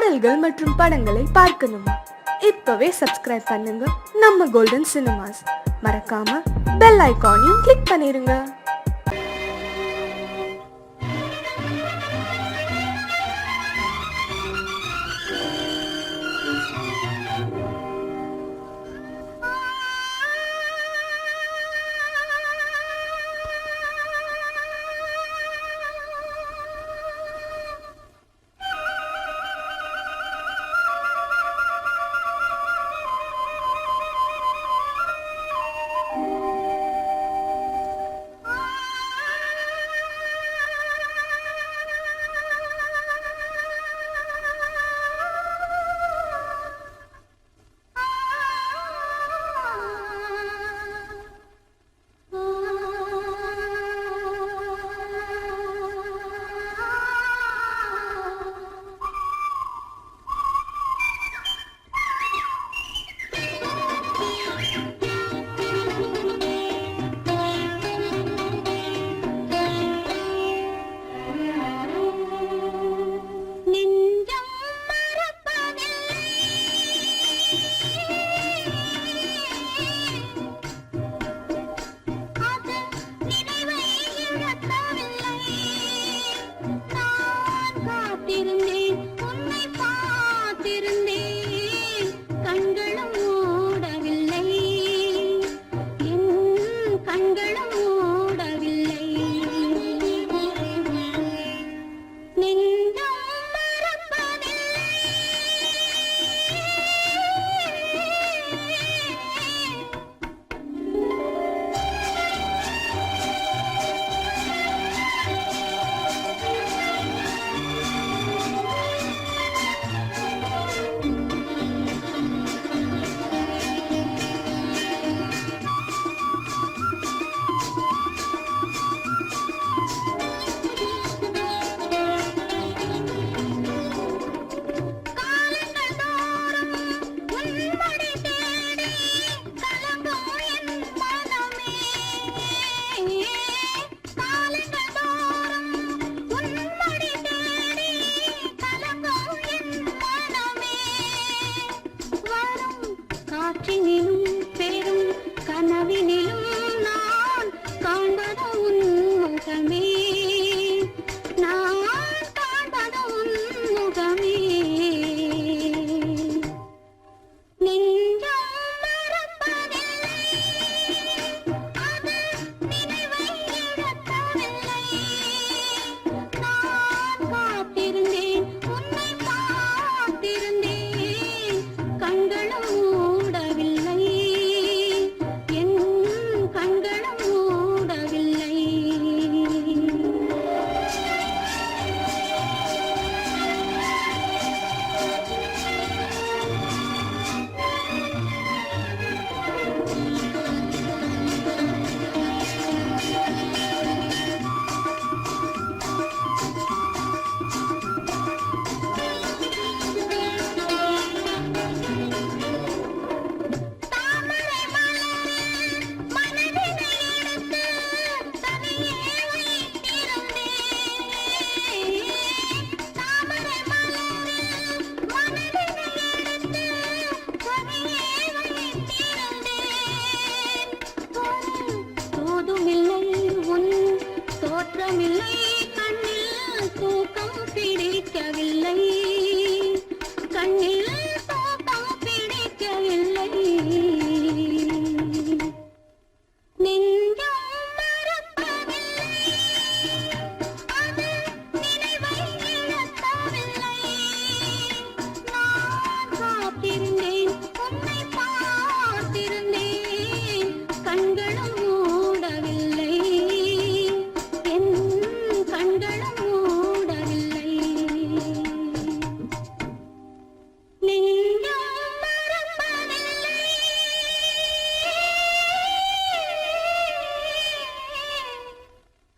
பாடல்கள் மற்றும் படங்களை பார்க்கணுமா? இப்பவே சப்ஸ்கிரைப் பண்ணுங்க நம்ம கோல்டன் சினிமாஸ். மறக்காம பெல் ஐகானையும் கிளிக் பண்ணிருங்க.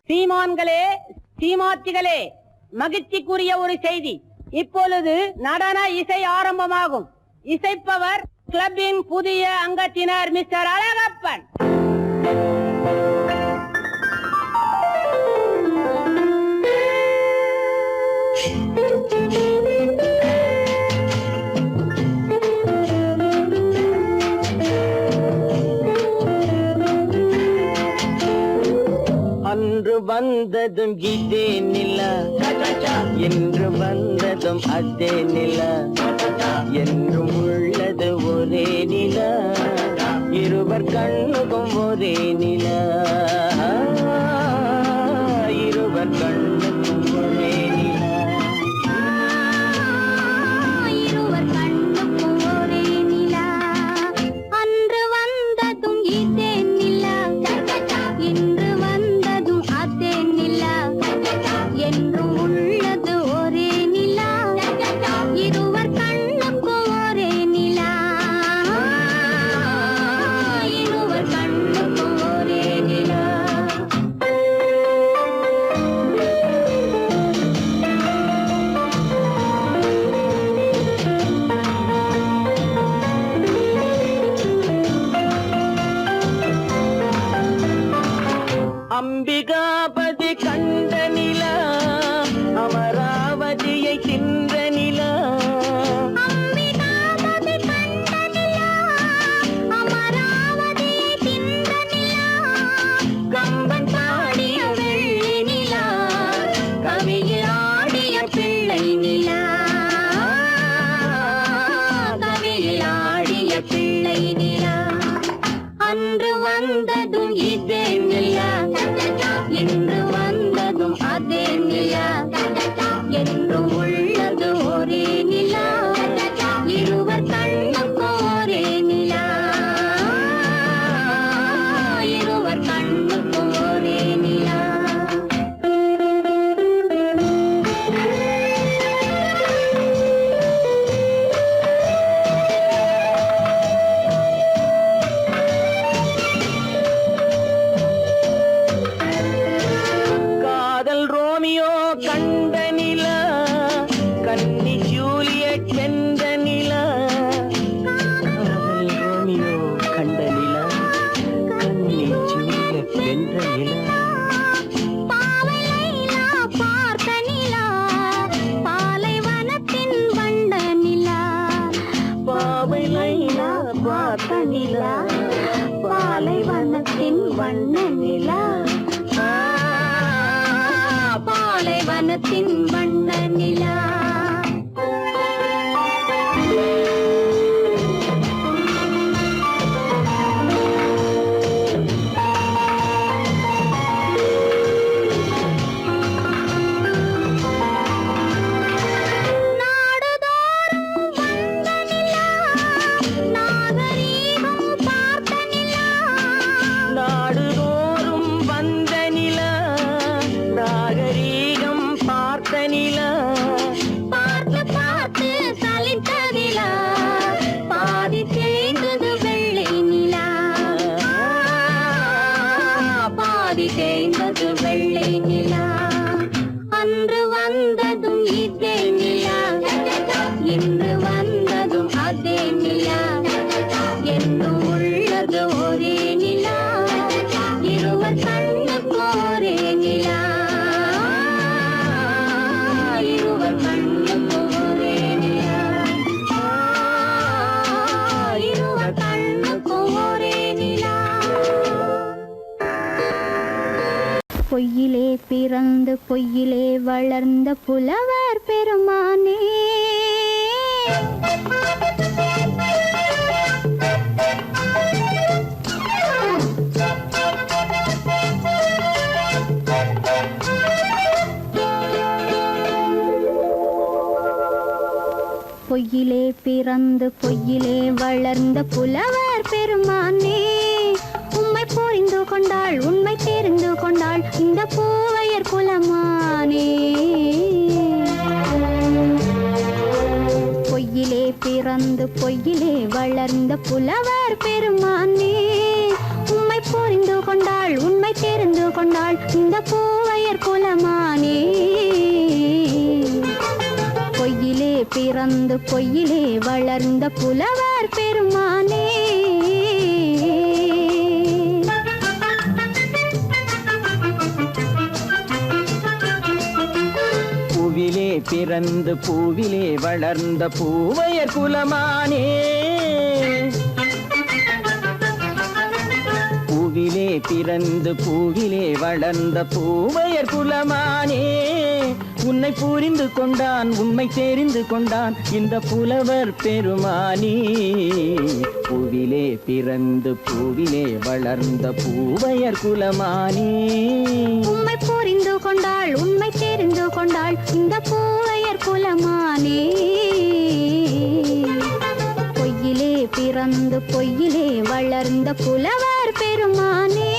சீமான்களே, சீமாத்திகளே, மகிழ்ச்சிக்குரிய ஒரு செய்தி. இப்பொழுது நடன இசை ஆரம்பமாகும். இசைப்பவர் கிளப்பின் புதிய அங்கத்தினர் மிஸ்டர் அழகப்பன். வந்ததும் இதே நிலா என்று வந்ததும் அதே நிலா என்றும் உள்ளது ஒரே நிலா இருவர் கண்ணுக்கும் ஒரே நிலா இருவர் கண்ணுக்கும் ஒரே நிலா இருவர் கண்ணுக்கும் ஒரே நிலா அன்று வந்ததும் இதே நிலா இன்று வந்ததும் அதே நிலா என்றும் உள்ளது ஒரே நிலா இருவர் கண்ணுக்கும் ஒரே நிலா இருவர் கண்ணுக்கும் ஒரே நிலா அம்பிகாபதி கண்ட நிலா அமராவதியை தின்ற நிலா அம்பிகாபதி கண்ட நிலா அமராவதியை தின்ற நிலா கம்பன் பாடிய வெள்ளி நிலா கவியில் ஆடிய பிள்ளை நிலா கவியில் ஆடிய பிள்ளை நிலா அன்று வந்ததும் இதே நிலா இன்று வந்ததும் அதே நிலா என்றும் உள்ளது ஒரே நிலா இருவர் கண்ணுக்கும் ஒரே நிலா இருவர் கண்ணுக்கும் ஒரே நிலா காதல் ரோமியோ கண்ட நிலா கன்னி ஜூலியட் வென்ற நிலா காதல் ரோமியோ கண்ட நிலா கன்னி ஜூலியட் வென்ற நிலா பாவை லைலா பார்த்த நிலா பாலைவனத்தின் வண்ட நிலா பாவை லைலா பார்த்த நிலா பாலைவனத்தின் வண்ண நிலா பாலைவனத்தின் வண்ண நிலா நாடுதோறும் வந்த நிலா நாகரீகம் பார்த்த நிலா நாடுதோறும் வந்த நிலா நாகரீகம் பார்த்த நிலா பார்த்து பார்த்து சலித்ததிலா பாதி தேய்ந்தது வெள்ளை நிலா பாதி தேய்ந்தது வெள்ளை நிலா அன்று வந்ததும் இதே நிலா இன்று வந்ததும் அதே நிலா என்றும் உள்ளது ஒரே நிலா இருவர் கண்ணுக்கும் ஒரே நிலா இருவர் கண்ணுக்கும் ஒரே நிலா இருவர் கண்ணுக்கும் ஒரே நிலா பொய்யிலே பிறந்து பொய்யிலே வளர்ந்த புலவர் பெருமானே பொய்யிலே பிறந்து பொய்யிலே வளர்ந்த புலவர் பெருமானே உம்மை புரிந்து கொண்டாள் உண்மை தெரிந்து கொண்டாள் இந்த பூவையர் குலமானே பொய்யிலே பிறந்து பொய்யிலே வளர்ந்த புலவர் பெருமானே உம்மை புரிந்து கொண்டாள் உண்மை தெரிந்து கொண்டாள் இந்த பூவையர் குலமானே பொய்யிலே பிறந்து பொய்யிலே வளர்ந்த புலவர் பெருமானே பூவிலே பிறந்து பூவிலே வளர்ந்த பூவையர் குலமானே பூவிலே பூவிலே பிறந்து பூவிலே வளர்ந்த பூவையர் குலமானே உன்னை புரிந்து கொண்டான் உண்மை தெரிந்து கொண்டான் இந்த புலவர் பெருமானே பூவிலே பிறந்து பூவிலே வளர்ந்த பூவையர் குலமானே உண்மை புரிந்து கொண்டாள் உண்மை தெரிந்து கொண்டாள் இந்த பூவையர் குலமானே பொய்யிலே பிறந்து பொய்யிலே வளர்ந்த புலவர் பெருமானே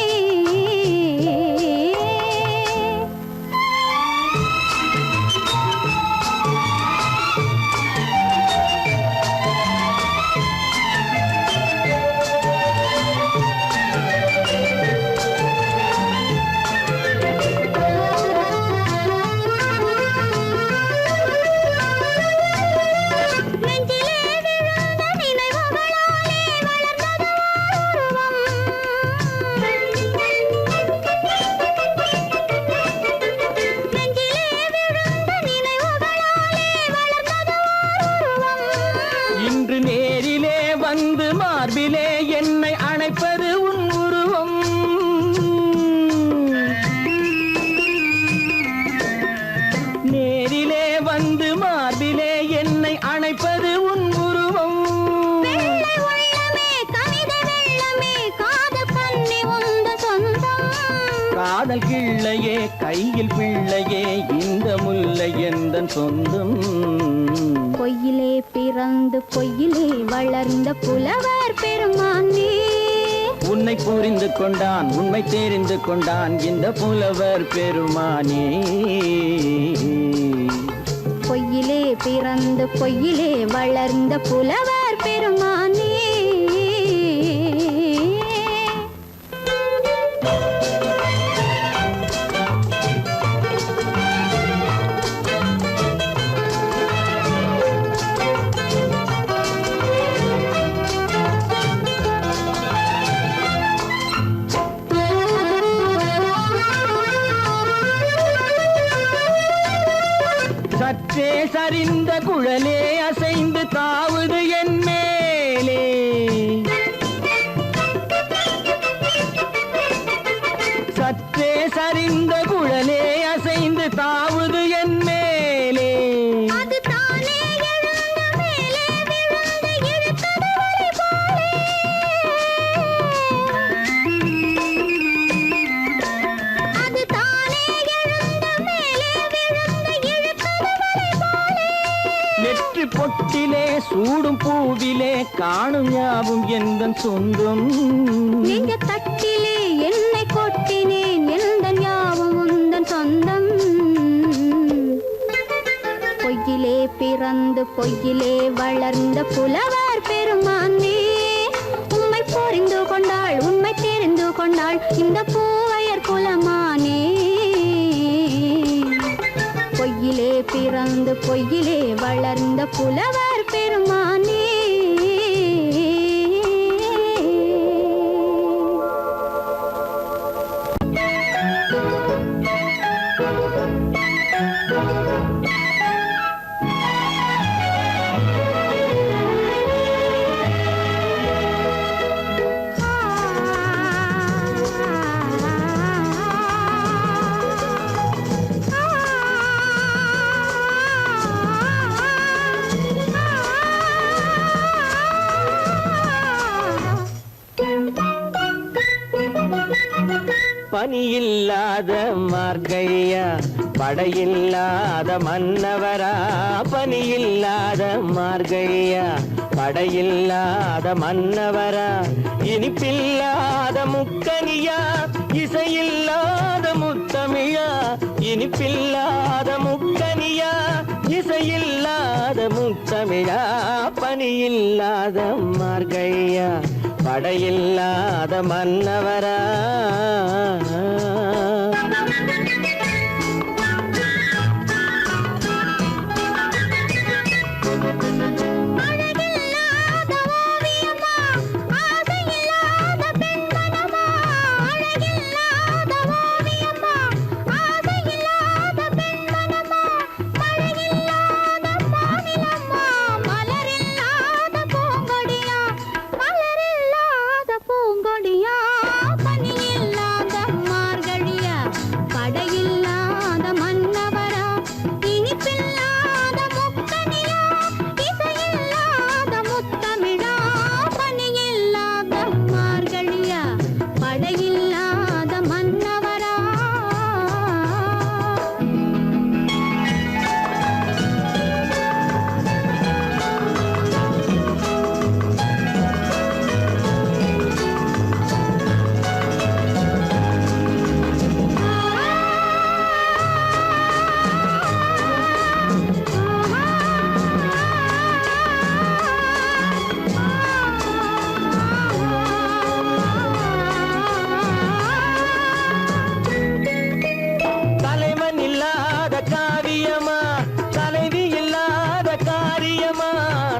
இன்று நேரிலே வந்து மார்பிலே என்னை அணைப்பது உன் உருவம் நேரிலே வந்து மார்பிலே என்னை அணைப்பது உன் உருவம் வெள்ளை உள்ளமே கவிதை வெள்ளமே காதல் கண்ணி உந்த சொந்தம் காதல் கிள்ளையே கையில் பிள்ளையே இந்த முல்லை எந்தன் சொந்தம் பொய்யிலே பிறந்து பொய்யிலே வளர்ந்த புலவர் பெருமானே உன்னை புரிந்து கொண்டான் உண்மை தெரிந்து கொண்டான் இந்த புலவர் பெருமானே பொய்யிலே பிறந்து பொய்யிலே வளர்ந்த புலவர் பெருமானே சற்றே சரிந்த குழலே அசைந்து தாவுது என் மேலே சற்றே சரிந்த குழலே அசைந்து தாவுது என் மேலே அது தானே எழுந்த மேலே விழுந்து இழுத்தது வழி போலே அது தானே எழுந்த மேலே விழுந்து இழுத்தது வழி போலே நெற்றி பொட்டிலே சூடும் பூவிலே காணும் யாவும் எந்தன் சொந்தம் நெஞ்ச தட்டிலே என்னை கொட்டினேன் எந்தன் யாவும் உந்தன் சொந்தம் பொய்யிலே பிறந்து பொய்யிலே வளர்ந்த புலவர் பெருமானே உண்மை புரிந்து கொண்டாள் உண்மை தெரிந்து கொண்டாள் இந்த பூவையர் குலமானே பொய்யிலே பிறந்து பொய்யிலே வளர்ந்த புலவர் பெருமானே பனியில்லாத மார்கழியா படையில்லாத மன்னவரா பனியில்லாத மார்கழியா படையில்லாத மன்னவரா இனிப்பில்லாத முக்கனியா இசையில்லாத முத்தமிழா இனிப்பில்லாத முக்கனியா இசையில்லாத முத்தமிழா பனியில்லாத மார்கழியா படையில்லாத மன்னவரா பூங்கொடியா பனியில்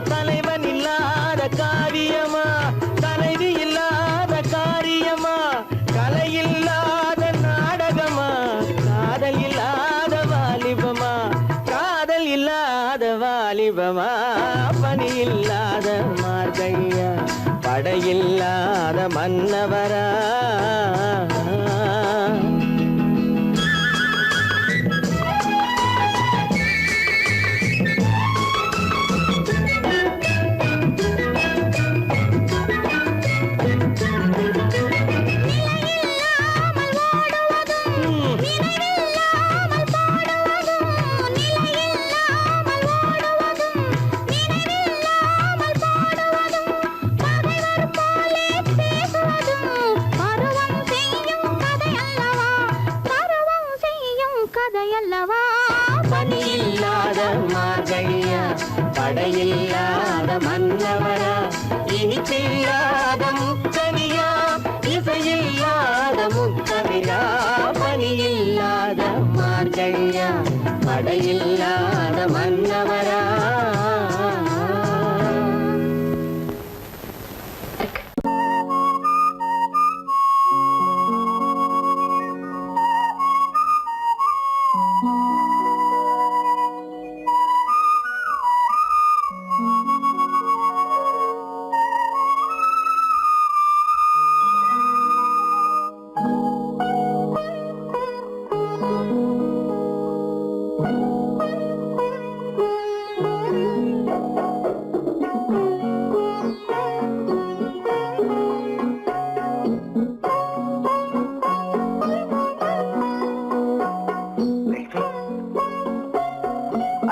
தலைவன் இல்லாத காரியமா தலைவி இல்லாத காரியமா கலை இல்லாத நாடகமா காதல் இல்லாத வாலிபமா காதல் இல்லாத வாலிபமா பணி இல்லாத மார்கையா படையில்லாத மன்னவரா பணியில்லாத மார்கழியா படையில்லாத மன்னவரா இனிப்பில்லாத முக்கனியா இசையில்லாத முக்கவிழா பணியில்லாத மார்கழியா படையில்லாத மன்னவரா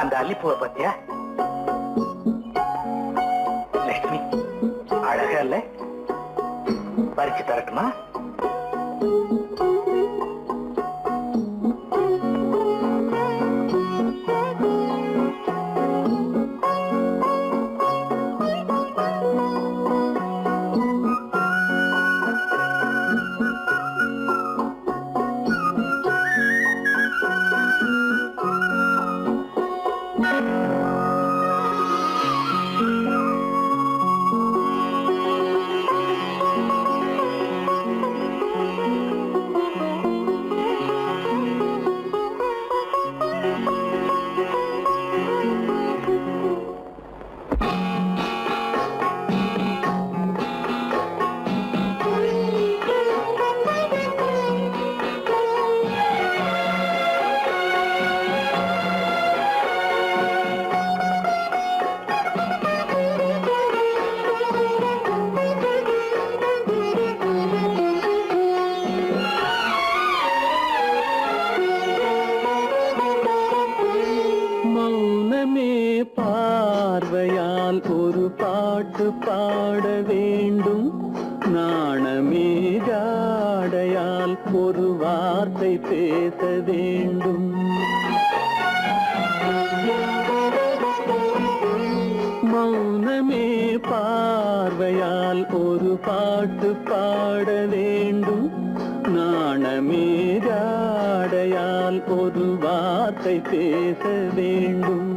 அந்த அல்லிப்பூவை பத்தியா லட்சுமி அழகா இல்ல பறிச்சு தரட்டுமா பார்வையால் ஒரு பாட்டு பாட வேண்டும் நாணமே ஜாடையால் ஒரு வார்த்தை பேச வேண்டும் மௌனமே பார்வையால் ஒரு பாட்டு பாட வேண்டும் நாணமே ஜாடையால் ஒரு வார்த்தை பேச வேண்டும்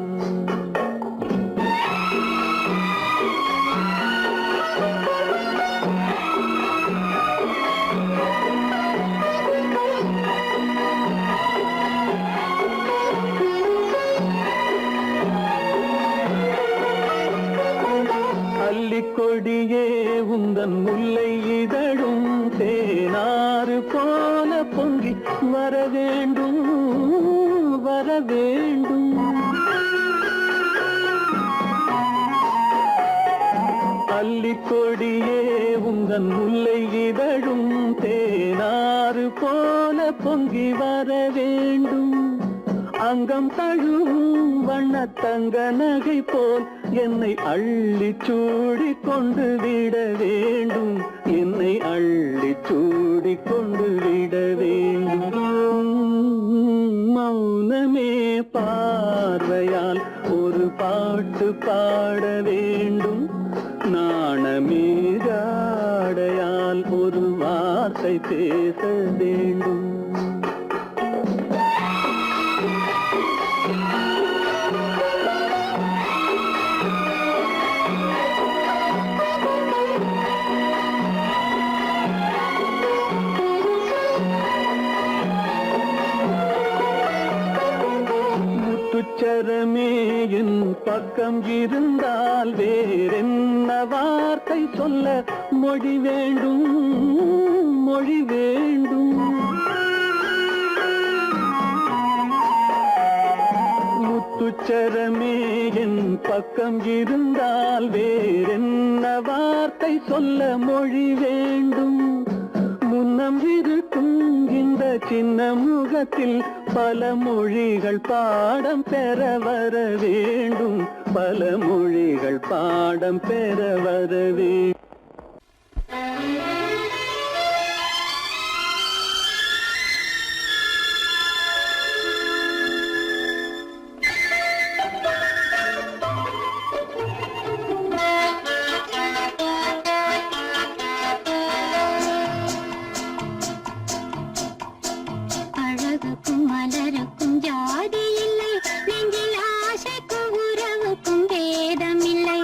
கொடியே உந்தன் முல்லை இதழும் தேனாறு போல பொங்கி வர வேண்டும் வர வேண்டும் அல்லிக்கொடியே உந்தன் முல்லை இதழும் தேனாறு போல பொங்கி வர வேண்டும் அங்கம் தழுவும் வண்ணத்தங்க நகை போல் என்னை அள்ளி சூடி கொண்டு விட வேண்டும் என்னை அள்ளி சூடி கொண்டு விட வேண்டும் மௌனமே பார்வையால் ஒரு பாட்டு பாட வேண்டும் நாணமே ஜாடையால் ஒரு வார்த்தை பேச வேண்டும் பக்கம் இருந்தால் வேறென்ன வார்த்தை சொல்ல மொழி வேண்டும் மொழி வேண்டும். முத்துச்சரமே என் பக்கம் இருந்தால் வேறென்ன வார்த்தை சொல்ல மொழி வேண்டும். முன்னம் இருக்கும் இந்த சின்ன முகத்தில் பல மொழிகள் பாடம் பெற வர வேண்டும். பல மொழிகள் பாடம் பெற வர வேண்டும். அழகுக்கும் மலருக்கும் ஜாதி இல்லை, நெஞ்சில் ஆசைக்கும் உறவுக்கும் பேதமில்லை.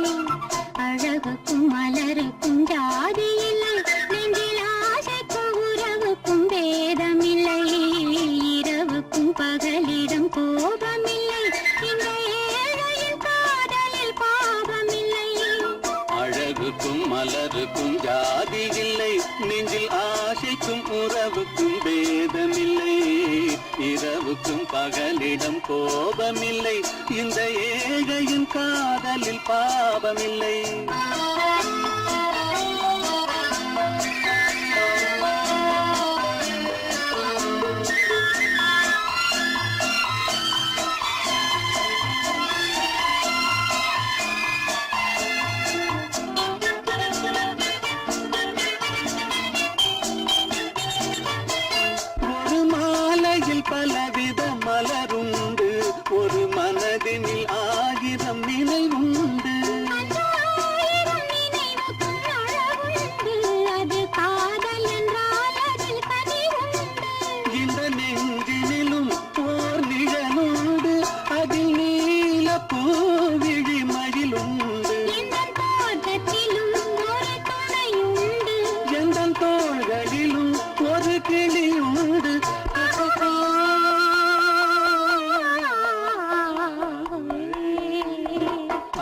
அழகுக்கும் மலருக்கும் ஜாதி இல்லை, நெஞ்சில் ஆசைக்கும் உறவுக்கும் பேதமில்லை. இரவுக்கும் பகலிடம் கோபமில்லை, இந்த ஏழையின் காதலில் பாவமில்லை. அழகுக்கும் மலருக்கும் ஜாதி இல்லை, நெஞ்சில் ஆசைக்கும் உறவுக்கும் பேதமில்லை. இரவுக்கும் பகலிடம் கோபமில்லை, இந்த ஏழையின் காதலில் பாவமில்லை. பலவித மலருண்டு, ஒரு மனதினில் ஆயிரம் நினைவுண்டு. அது காதல் என்றால் அதில் கனிவுண்டு. இந்த நெஞ்சினிலும் ஓர் நிழலுண்டு, அதில் நீல பூவிழி மகிழுண்டு. எந்தன் தோட்டத்திலும் ஒரு துணையுண்டு, எந்தன் தோள்களிலும் ஒரு கிளியுண்டு.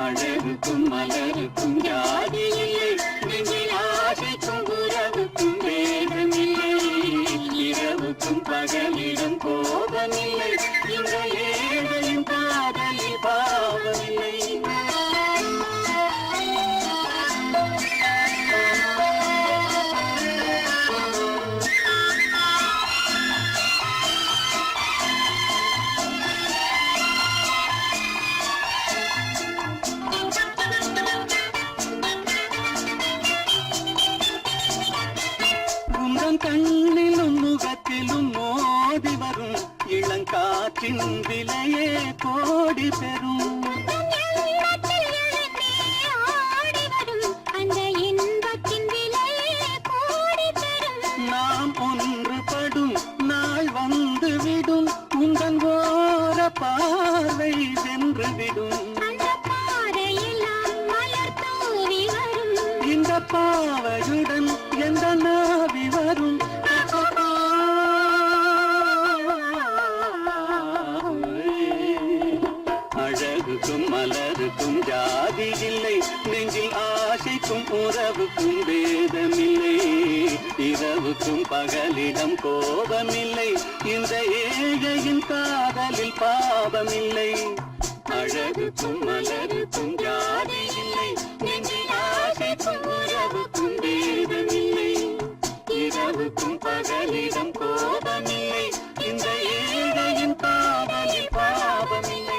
அழகுக்கும் மலருக்கும் ஜாதி இல்லை, நெஞ்சில் ஆசைக்கும் உறவுக்கும் வேதமில்லை. இரவுக்கும் பகலிடம் கோபமில்லை, இந்த ஏழையின் காதலில் பாவமில்லை. கண்ணிலும் முகத்திலும் மோதி வரும் இளங்காற்றின் விலையே கோடி பெறும். அந்த இன்பத்தின் விலையே கோடி பெறும். நாம் ஒன்றுபடும் நாள் வந்து விடும், உங்கள் ஓர பார்வை சென்று விடும். அந்த பாறையெல்லாம் மலர் தூவி வரும், இந்த பாவையுடன் எந்த நாவி வரும். அழகுக்கும் மலருக்கும் ஜாதி இல்லை, நெஞ்சில் ஆசைக்கும் உறவுக்கும் வேதமில்லை. இரவுக்கும் பகலிடம் கோபமில்லை, இந்த ஏழையின் காதலில் பாவமில்லை. அழகுக்கும் மலருக்கும் ஜாதி இல்லை, நெஞ்சில் ஆசைக்கும் உறவுக்கும் வேதமில்லை. இரவுக்கும் பகலிடம் கோபமில்லை, இந்த ஏழையின் காதலில் பாவமில்லை.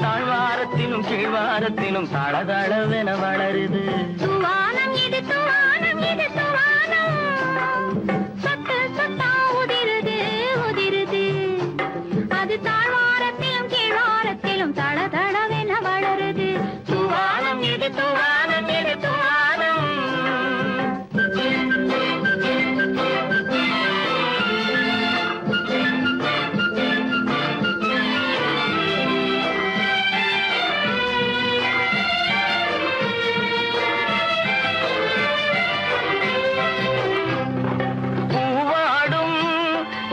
தாழ்வாரத்திலும் கீழ்வாரத்திலும் தளதளவென வளருது. துவானம் இது துவானம் இது துவானம் சொட்டு சொட்டா உதிருது உதிருது அது தாழ்வாரத்திலும் கீழ்வாரத்திலும் தளதளவென வளருது. துவானம் இது துவானம் இது துவானம். பூவாடும்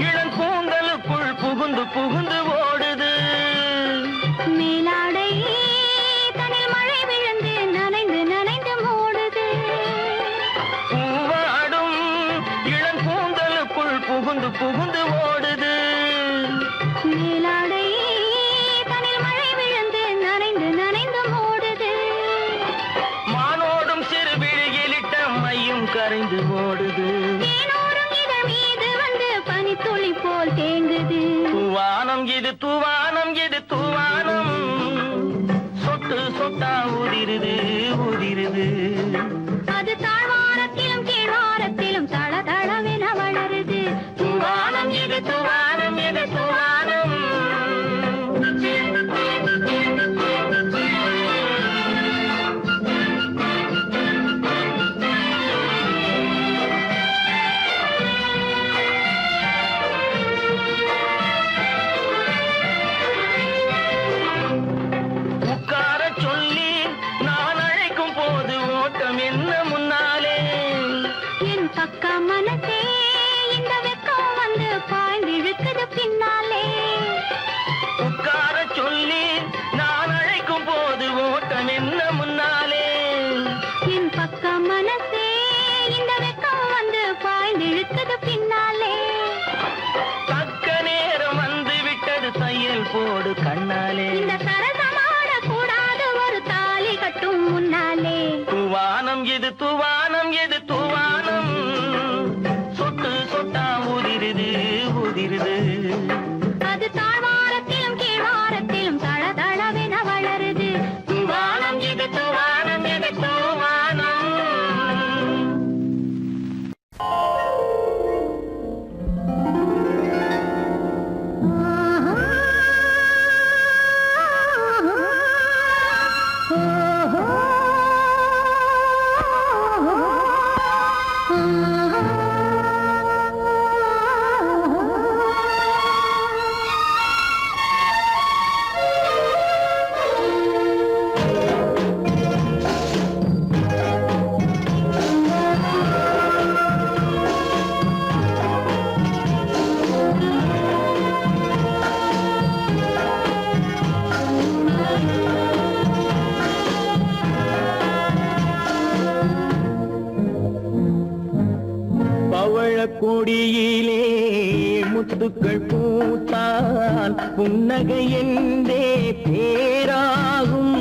இளங்கூந்தலுக்குள் புகுந்து புகுந்து ஓடுது. மேலாடை தனில் மழை விழுந்து நனைந்து நனைந்து மூடுது. பூவாடும் இளங்கூந்தலுக்குள் புகுந்து புகுந்து ஓடுது. மேலாடை தனில் மழை விழுந்து நனைந்து நனைந்து மூடுது. மானோடும் சிறு விழியிலிட்ட மையும் கரைந்து ஓடுது. தேனோரும் இதழ் மீது வந்து பனித்துளி போல் தேங்குது. தூவானம் இது தூவானம் இது தூவானம் சொட்டு சொட்டா உதிருது உதிருது. அது தாழ்வாரத்திலும் கீழ்வாரத்திலும் தளதளவென வளருது. தூவானம் இது தூவானம் இது தூவானம். உட்கார சொல்லி நான் அழைக்கும் போது ஓட்டம் என்ன முன்னாலே. என் பக்க மனசே இந்த வெக்கம் வந்து பாய்ந்திழுக்குது பின்னாலே. உட்கார சொல்லி நான் அழைக்கும் போது ஓட்டம் என்ன முன்னாலே. என் பக்க மனசே இந்த வெக்கம் வந்து பாய்ந்திழுக்குது பின்னாலே. தக்க நேரம் வந்து விட்டது தையல் போடு கண்ணாலே. இந்த சரசமாட கூடாது ஒரு தாலி கட்டும் முன்னாலே. தூவானம் இது தூவானம் இது தூவானம் சொட்டு சொட்டா உதிருது உதிருது. அது தாழ்வாரத்திலும் கீழ்வாரத்திலும் தளதளவென வளருது. தூவானம் இது தூவானம் இது தூவானம். கொடியிலே முத்துக்கள் பூத்தால் புன்னகை என்றே பேராகும்.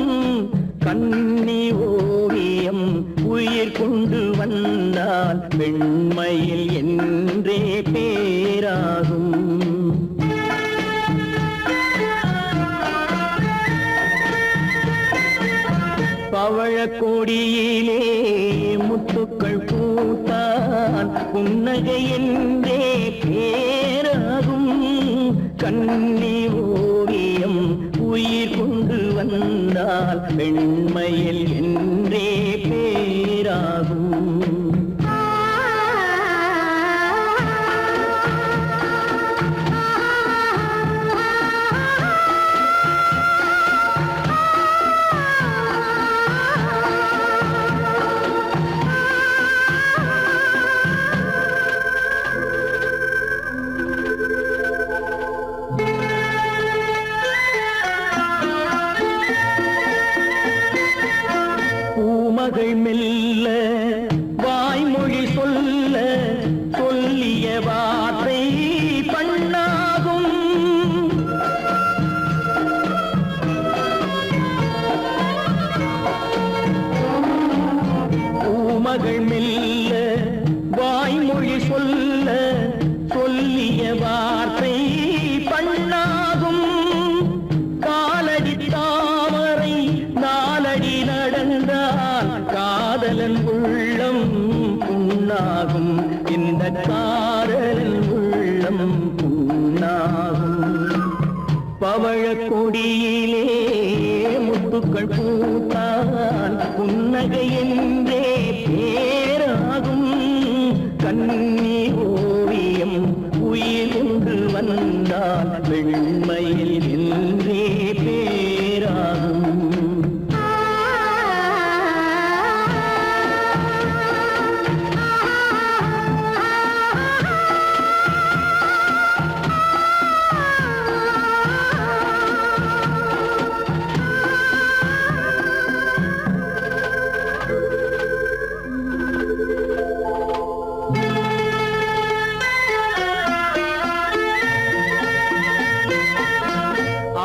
கண்ணி ஓவியம் உயிர் கொண்டு வந்தால் வெண்மையில் என்றே பேராகும். பவழக்கொடியிலே முத்துக்கள் பூத்தான் புன்னகை என்றே பேராகும். கண்ணி ஓவியம் உயிர் கொண்டு வந்தால் வெண்மையில் என்றே பேராகும். மகள் மெல்ல வாய்மொழி சொல்ல சொல்லிய வார்த்தை பண்ணாகும். பூமகள் மெல்ல வாய்மொழி சொல்ல சொல்லிய வார்த்தை பண்ணாகும். காலடித்தா கொடியிலே முத்துக்கள் பூத்தான் புன்னகை என்றே பேராகும் கண்ணி ஓவியம் உயிர் கொண்டு வந்தால் வெண்மையில் என்றே பேராகும்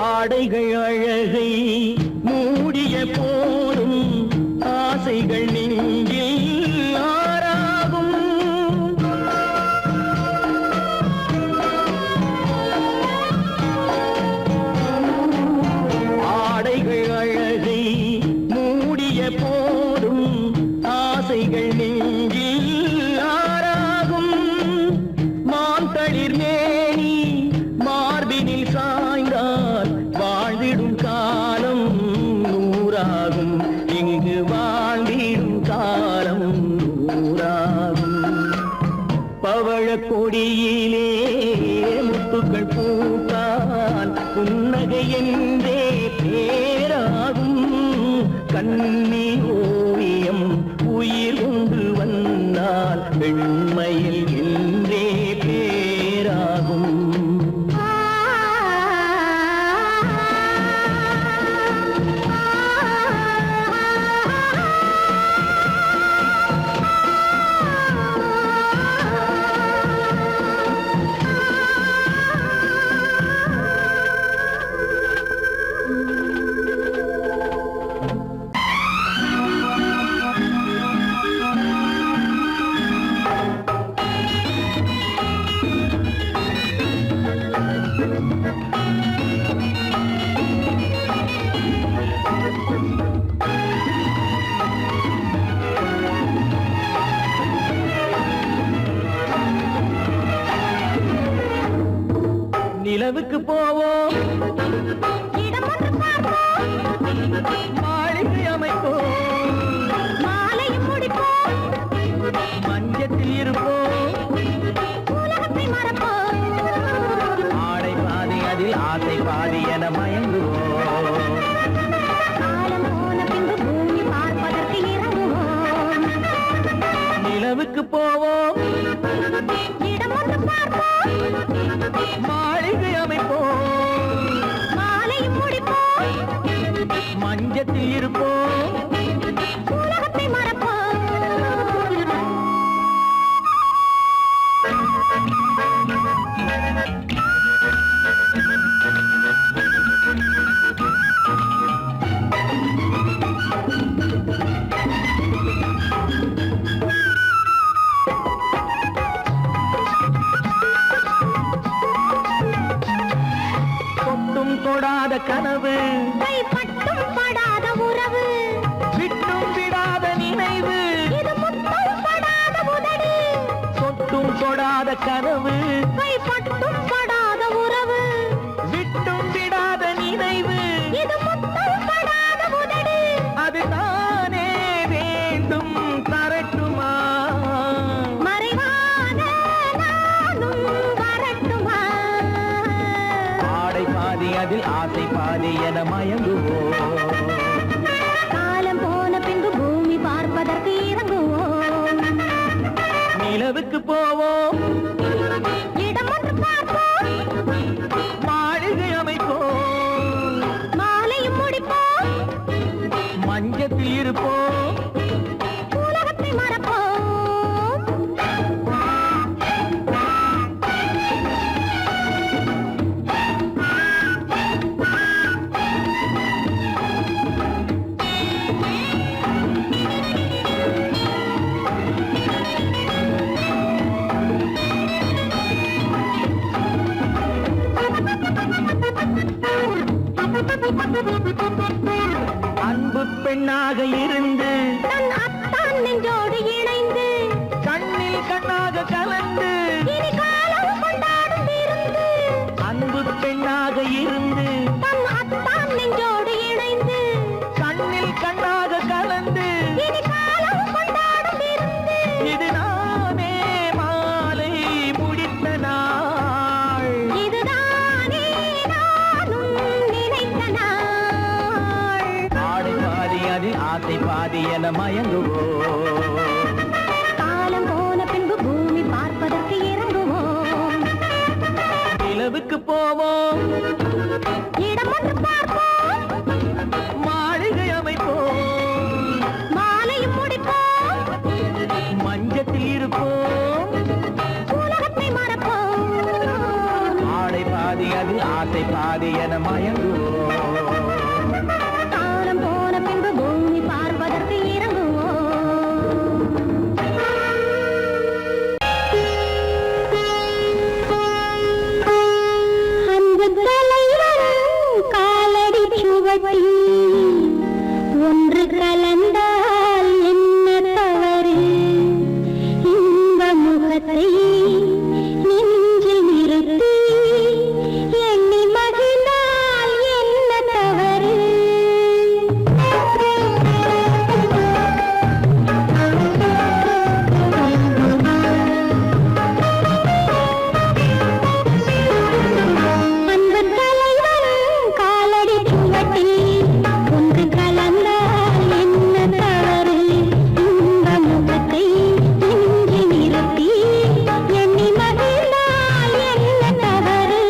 ஆடைகள் அழகை மூடிய போதும் ஆசைகள் நெஞ்சில் ஆறாகும் ஆடைகள் அழகை மூடிய போதும் ஆசைகள் நெஞ்சில் ஆறாகும் மாந்தளிர் மேனி மார்பினில் சாய்ந்தால் வாழ்ந்திடும் காலம் நூறாகும் இங்கு வாழ்ந்திடும் காலம் நூறாகும் பவழ கொடியிலே முத்துக்கள் பூத்தான் புன்னகை என்றே பேராகும் கண்ணி ஓவியம் உயிர் கொண்டு வந்தால் வெண்மையில் என்றே பேராகும் நிலவுக்கு போவோம் இடம் ஒன்று பார்ப்போம் மாளிகை அமைப்போம் மாலையும் முடிப்போம் மஞ்சத்தில் இருப்போம் உலகத்தை மறப்போம் ஆடை பாதி அதில் ஆசை பாதி என மயங்குவோம் காலம் போன பின்பு பூமி பார்ப்பதற்கு இறங்குவோம் நிலவுக்கு போவோம் இடம் ஒன்று பார்ப்போம் மாளிகை அமைப்போம் மாலையும் முடிப்போம் மஞ்சத்தில் இருப்போம் உலகத்தை மறப்போம் தொட்டும் தொடாத கனவு கைப்பட்டும் படாத உறவு விட்டும் விடாத நினைவு இது முத்தம் படாத உதடு தொட்டும் தொடாத கனவு கைப்பட்டும் படாத உறவு விட்டும் விடாத நினைவு இது முத்தம் படாத உதடு அது தானே வேண்டும் தரட்டுமா மறைவான நானும் வரட்டுமா ஆடை பாதி அதில் ஆசை பாதி என மயங்குவோம் காலம் போன பின்பு பூமி பார்ப்பதற்கு இறங்குவோம் நிலவுக்கு போவோம் இடம் ஒன்று பார்ப்போம் மாளிகை அமைப்போம் மாலையும் முடிப்போம் மஞ்சத்தில் இருப்போம் உலகத்தை மறப்போம் அன்பு பெண்ணாக இருந்து தன் அத்தான் நெஞ்சோடு இணைந்து கண்ணில் கண்ணாக கலந்து இனி காலம் கொண்டாடும் விருந்து அன்பு பெண்ணாக இருந்து தன் அத்தான் அதில் ஆசை பாதி என மயங்குவோம். காலம் போன பின்பு பூமி பார்ப்பதற்கு இறங்குவோம். நிலவுக்கு போவோம், இடம் ஒன்று பார்ப்போம், மாளிகை அமைப்போம், மாலையும் முடிப்போம், மஞ்சத்தில் இருப்போம், உலகத்தை மறப்போம். ஆடை பாதி அதில் ஆசை பாதி என மயங்குவோம். காலம் போன பின்பு பூமி பார்ப்பதற்கு இறங்குவோம். அன்பு தலைவன் காலடி சுவட்டில் ஒன்று கலந்தால் என்ன தவறு? இந்த முகத்தை நெஞ்சில் நிறுத்தி எண்ணி மகிழ்ந்தால் என்ன தவறு? அன்பு தலைவன் காலடி சுவட்டில் ஒன்று கலந்தால் என்ன தவறு? இந்த முகத்தை நெஞ்சில் நிறுத்தி எண்ணி மகிழ்ந்தால் என்ன தவறு?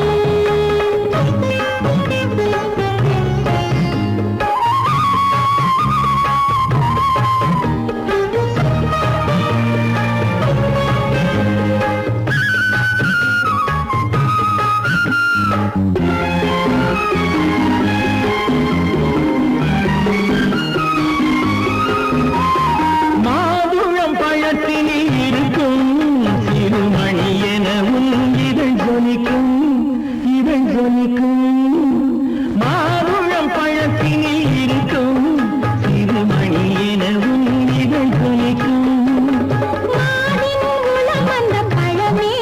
மாதுளம் பழத்தினில் இருக்கும் சிறுமணி எனவும் இதழ் ஜொலிக்கும், இதழ் ஜொலிக்கும். மாதுளம் பழத்தினில் இருக்கும் சிறுமணி எனவும் இதழ் ஜொலிக்கும். மானின் உளம் வந்த பழமே,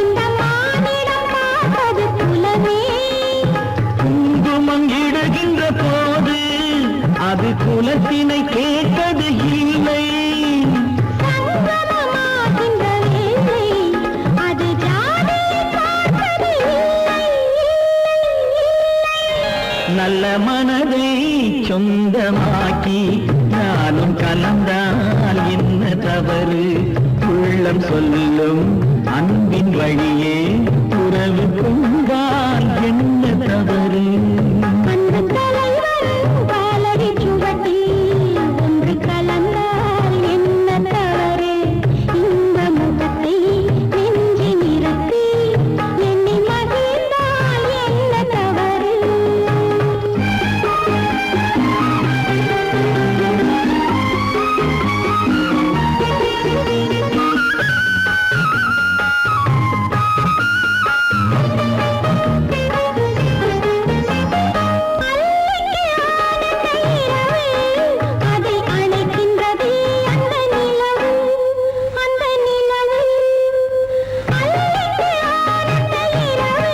இந்த மானிடம் பார்ப்பது குலமே. குங்குமம் இடுகின்ற போது அது குலத்தினை கேட்டது இல்லை. சங்கமமாகின்ற வேளை அது ஜாதியை பார்ப்பது இல்லை. நல்ல மனதை சொந்தமாக்கி நானும் கலந்தால் என்ன தவறு? உள்ளம் சொல்லும் அன்பின் வழியே உறவு கொண்டால் என்ன தவறு? அன்பு தலைவன் காலடி சுவட்டில் ஒன்று கலந்தால் என்ன தவறு? இந்த முகத்தை நெஞ்சில் நிறுத்தி எண்ணி மகிழ்ந்தால் என்ன தவறு? அதை அணைக்கின்றது அந்த நிலவு, அந்த நிலவு. அல்லைக்கு ஆனந்த இரவு,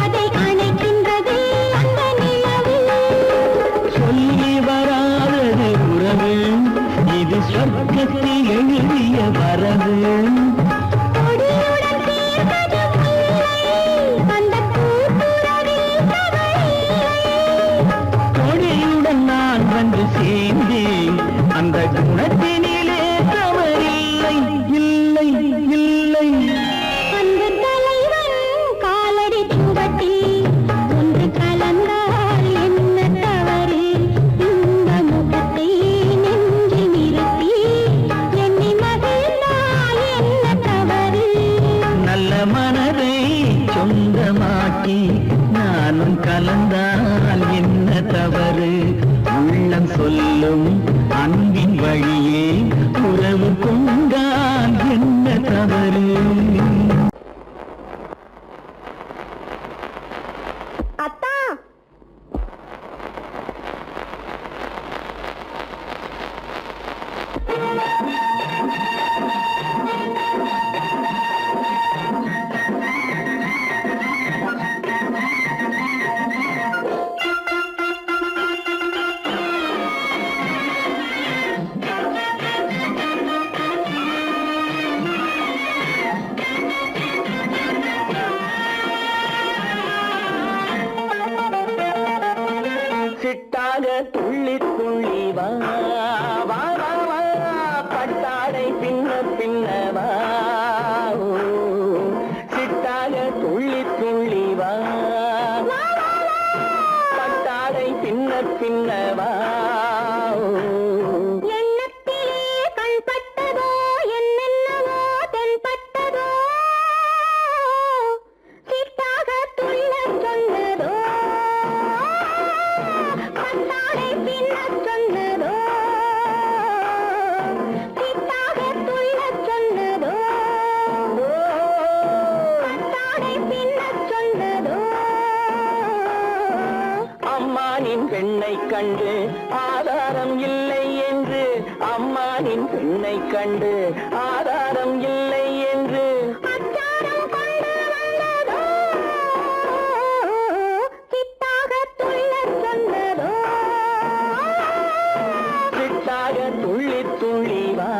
அதை அணைக்கின்றது அந்த நிலவு. சொல்லி வராதது உறவு, இது சொர்க்கத்தில் எழுதிய வரவு. கொடியுடன் தீர்ந்தது முல்லை, அந்த கூட்டுறவில் தவறில்லை. கொடியுடன் நான் வந்து சேர்ந்தேன், அந்த குணத்தினிலே தவறில்லை, இல்லை, இல்லை. அன்பு தலைவன் காலடி சுவட்டில் ஒன்று கலந்தால் என்ன தவறு? இந்த முகத்தை நெஞ்சில் நிறுத்தி எண்ணி மகிழ்ந்தால் என்ன தவறு? நல்ல மனதை சொந்தமாக்கி நானும் கலந்தால் என்ன தவறு? உள்ளம் சொல்லும் அன்பின் வழியே உறவு கொண்டால் என்ன தவறு? அத்தா, சிட்டாக துள்ளி துள்ளி வா வா வா வா பட்டாடை பின்ன பின்னவா சிட்டாக துள்ளி துள்ளி வா பட்டாடை பின்ன பின்னவா பெண்ணை கண்டு ஆதாரம் இல்லை என்று அம்மானின் பெண்ணை கண்டு ஆதாரம் இல்லை என்று சிட்டாக துள்ளி துள்ளி வா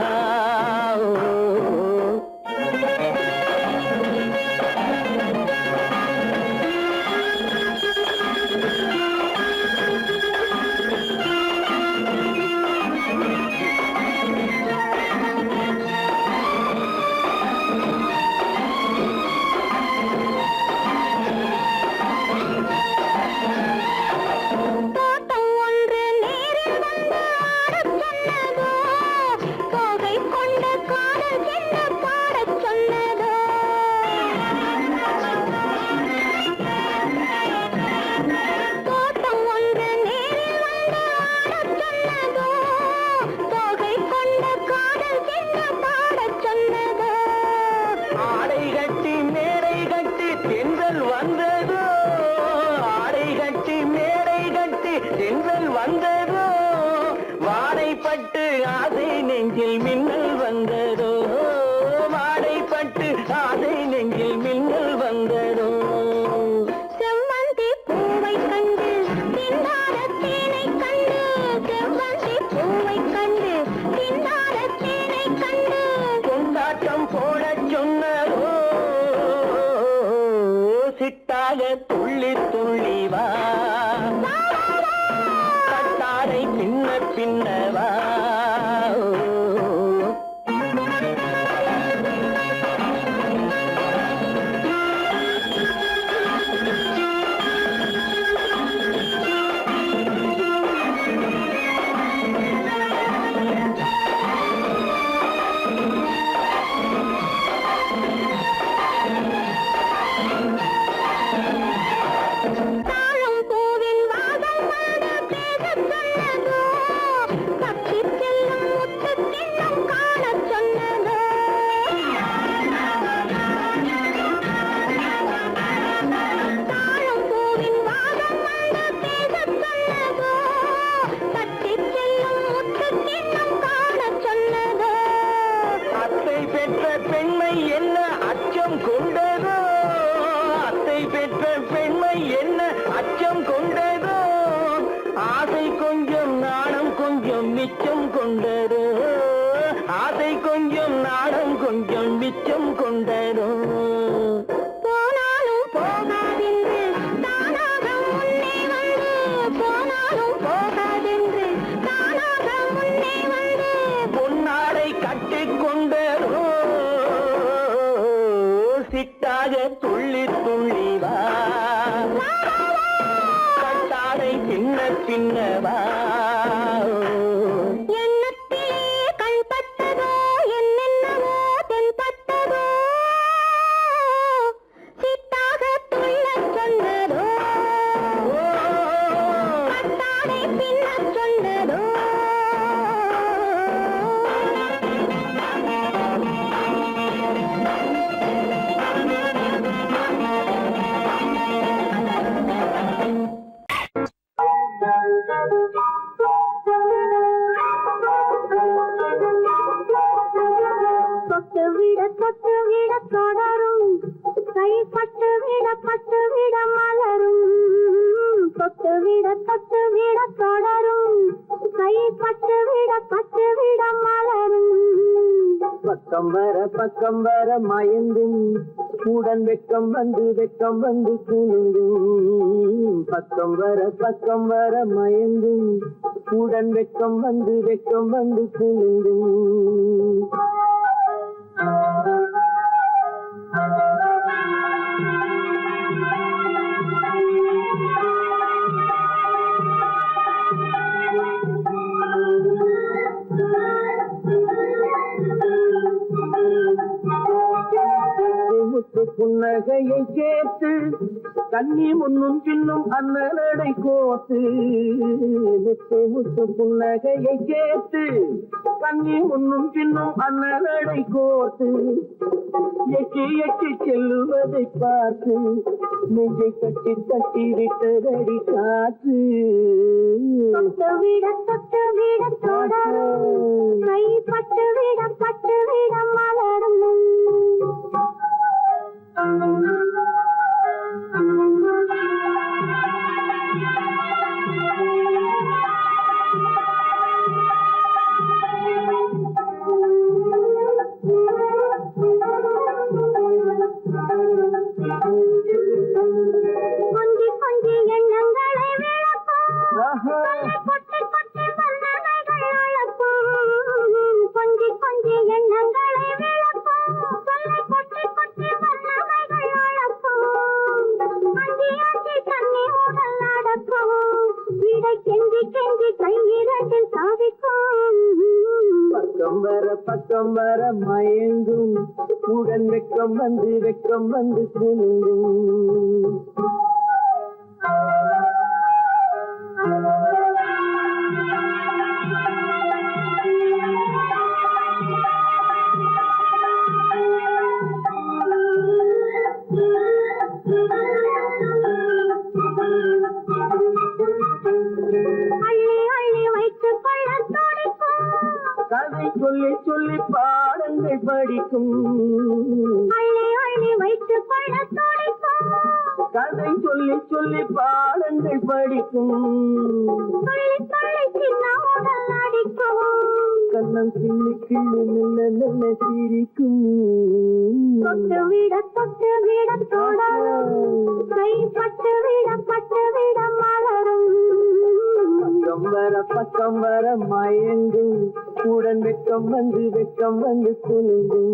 வந்ததோ வாடைப்பட்டு ஆசை நெஞ்சில் மின்னல் வந்ததோ வாடைப்பட்டு ஆசை நெஞ்சில் மின்னல் வந்ததோ செவ்வந்தி பூவை கண்டு திண்டாட தேனை கண்டு செவ்வந்தி பூவை கண்டு திண்டாட தேனை கண்டு கொண்டாட்டம் போட சொன்னதோ சிட்டாக துள்ளி துள்ளி வா பின்ன பின்னவா மிச்சம் கொண்டரோ ஆசை கொஞ்சம் நாடம் கொஞ்சம் மிச்சம் கொண்டரோ போனாலும் போகாதென்று தானாக முன்னே வந்து போனாலும் போகாதென்று தானாக முன்னே வந்து பொன்னாடை கட்டிக்கொண்டரோ சிட்டாக துள்ளி துள்ளி வா கட்டாடை பின்ன பின்னவா தொட்டு விட தொடரும் கைப்பட்டு விட மலரும் தொட்டு விட தொடரும் கைப்பட்டு விட மலரும் பக்கம் வர மயங்கும் உடன் வெக்கம் வந்து குலுங்கும் பக்கம் வர மயங்கும் உடன் வெக்கம் வந்து குலுங்கும் புன்னகையை கேட்டு கண்ணி முன்னும் பின்னும் அண்ணனடை கோத்து முத்து புன்னகையை கேட்டு கண்ணி முன்னும் பின்னும் அண்ணனடை கோத்து எட்டி செல்லுவதை பார்த்து நெஞ்சை கட்டி விட்டதடி காற்று தொட்டு விட கை பட்டு விட மலரும் கொஞ்சி எண்ணங்களை விளக்கும் கொட்டி வல்லவைகள் அழக்கும் கொஞ்சி எண்ணங்களை விளக்கும் கொட்டி வல்லவைகள் அழக்கும் அஞ்சி தண்ணி உடல் நடக்கும் இடை கெஞ்சி கையிரண்டில் சாதிக்கும் பக்கம் வர மயங்கும் உடன் வெக்கம் வந்து குலுங்கும் அள்ளி வைத்துக் கொள்ள துடிக்கும் கதை சொல்லி பாடங்கள் படிக்கும் அள்ளி வைத்துக் கொள்ள துடிக்கும் கதை சொல்லி பாடங்கள் படிக்கும் சொல்லி சின்ன உடல் அடிக்கவும் கண்ணம் கிள்ளி நல்ல சிரிக்கும் தொட்டு விட தொடரும் கை பட்டு விட மலரும் பக்கம் வர மயங்கும் உடன் வெக்கம் வந்து குலுங்கும்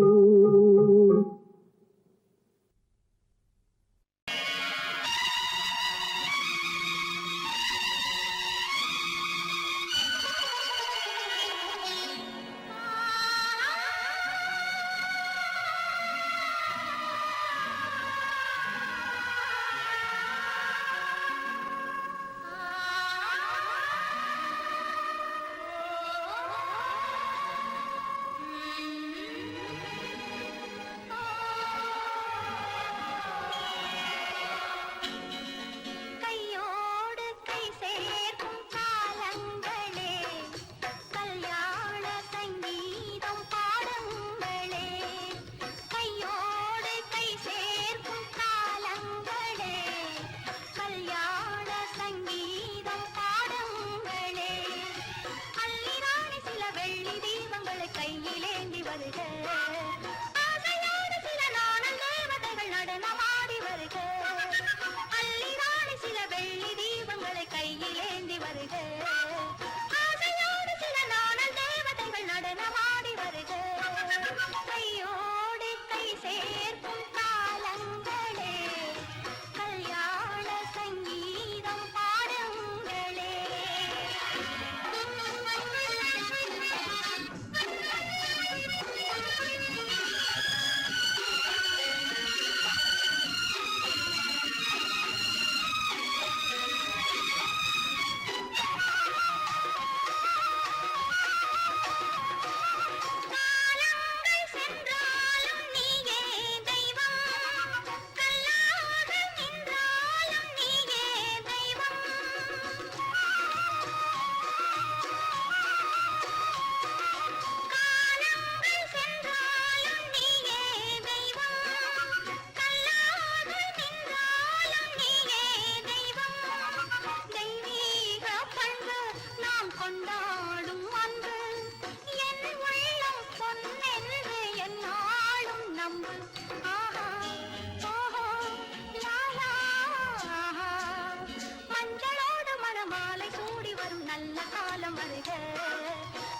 கூடி வரும் நல்ல காலம் வருக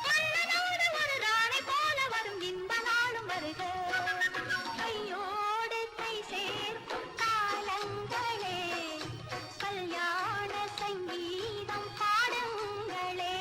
மன்னனோடு ஒரு ராணி போல வரும் இன்ப நாளும் வருக கையோடு கை சேர்க்கும் காலங்களே கல்யாண சங்கீதம் பாடுங்களே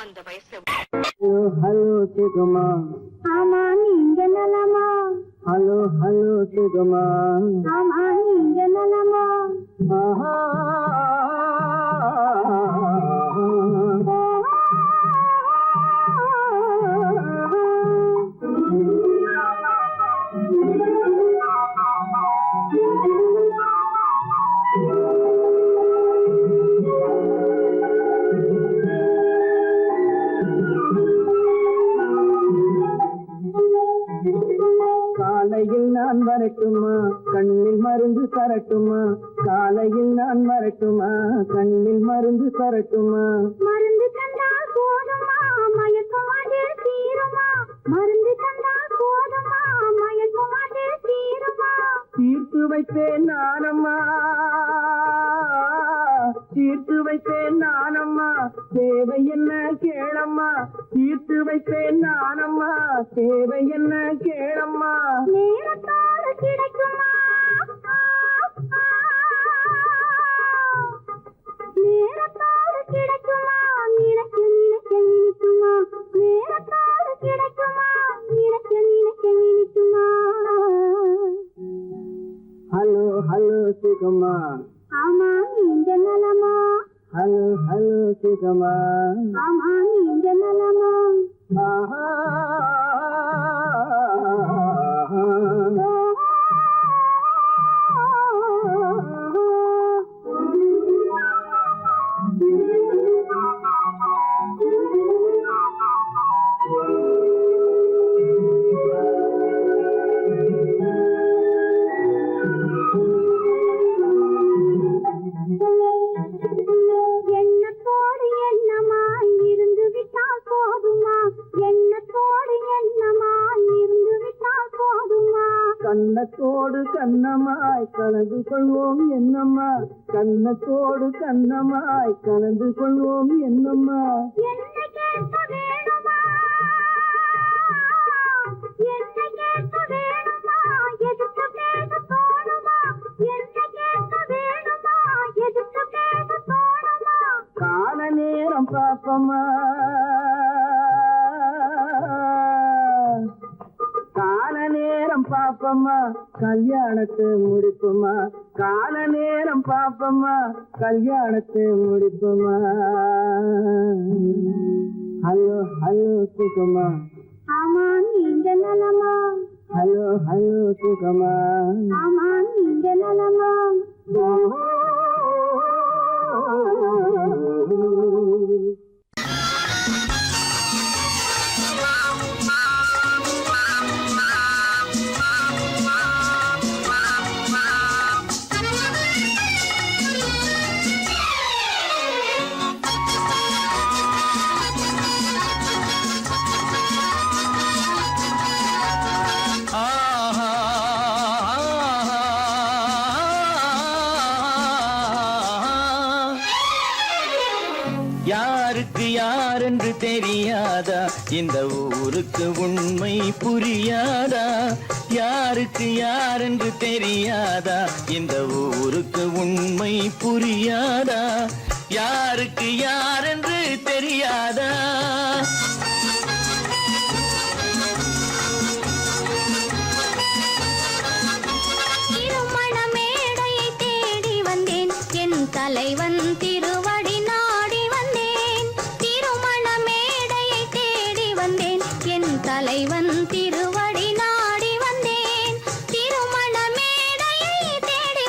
அந்த வயசுல ஹலோ சிகமா ஆமா நீங்க நலமா ஹலோ ஹலோ சிகமா ஆமா நீங்க நலமா ஆஹா காலையில் நான் வரட்டுமா கண்ணில் மருந்து தரட்டுமா காலையில் நான் வரட்டுமா கண்ணில் மருந்து தரட்டுமா மருந்து தந்தால் போதுமா மயக்கமாதே தீருமா மருந்து தந்தால் போதுமா மயக்கமாதே தீருமா தீர்த்து வைத்தேன் நானம்மா தீர்த்து வைத்தேன் நானம்மா தேவை என்ன கேளம்மா தீர்த்து வைத்தேன் நானம்மா தேவை என்ன கேளம்மா நேரத்தோடு கிடைக்குமா நேரத்தோடு கிடைக்குமா நினைக்க நினைக்க நினைக்குமா நேரத்தோடு கிடைக்குமா நினைக்க நினைக்க நினைக்குமா ஹலோ ஹலோ சிகமா ஆமா நீங்க நலமா ஹலோ ஹலோ சிகமா ஆமா நீங்க நலமா ஆஹா எண்ணத்தோடு எண்ணமாய் இருந்து விட்டால் போதுமா எண்ணத்தோடு எண்ணமாய் இருந்து விட்டால் போதுமா கண்ணத்தோடு கண்ணமாய் கலந்து கொள்வோம் என்னம்மா கண்ணத்தோடு கண்ணமாய் கலந்து கொள்வோம் என்னம்மா என்னை கேட்க வேணுமா என்னை கேட்க வேணுமா எதுக்கு பேச தோணுமா என்னை கேட்க வேணுமா எதுக்கு பேச தோணுமா கால நேரம் பாப்பம்மா கால நேரம் பாப்பம்மா கல்யாணத்தை முடிப்புமா கால நேரம் பாப்பம்மா கல்யாணத்தை முடிப்புமா ஹலோ ஹலோ சுகமா ஆமா நீங்க நலமா ஹலோ ஹலோ சுகமா ஆமா நீங்க நலமா யாருக்கு யாரென்று தெரியாதா இந்த ஊருக்கு உண்மை புரியாதா யாருக்கு யாரென்று தெரியாதா இந்த ஊருக்கு உண்மை புரியாதா யாருக்கு யாரென்று தெரியாதா திருமண மேடையை தேடி வந்தேன் என் தலைவன் திருவடி நாடி வந்தேன் திருமண மேடையை தேடி வந்தேன் என் தலைவன் திருவடி நாடி வந்தேன் திருமண மேடையை தேடி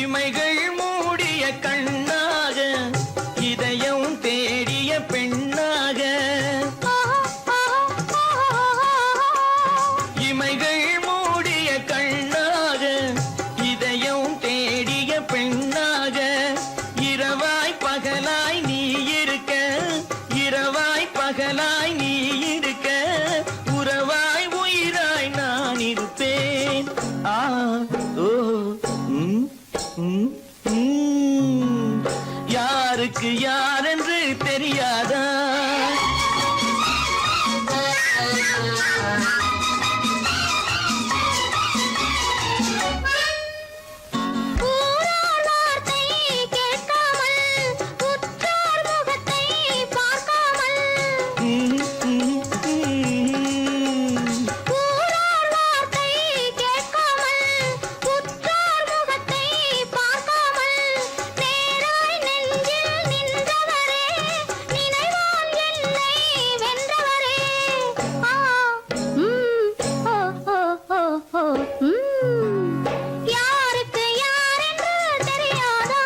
இமைகள் மூடிய கண்ணாக இதயம் தேடிய பெண்ணாக இமைகள் மூடிய கண்ணாக இதயம் தேடிய பெண்ணாக இரவாய் பகலாய் நீ இருக்க இரவாய் பகலாய் நீ இருக்க உறவாய் உயிராய் நான் இருப்பேன் ஆ ஓ ம் ம் ம் யாருக்கு யாரென்று தெரியாதா ஊரார் வார்த்தை கேட்காமல் உற்றார் முகத்தை பார்க்காமல் ம், ம், ம். ஊரார் வார்த்தை கேட்காமல் உற்றார் முகத்தை பார்க்காமல் நேராய் நெஞ்சில் நின்றவரே நினைவால் என்னை வென்றவரே ஆ ஓ ஓ ஓ ஓ யாருக்கு யாரென்று தெரியாதா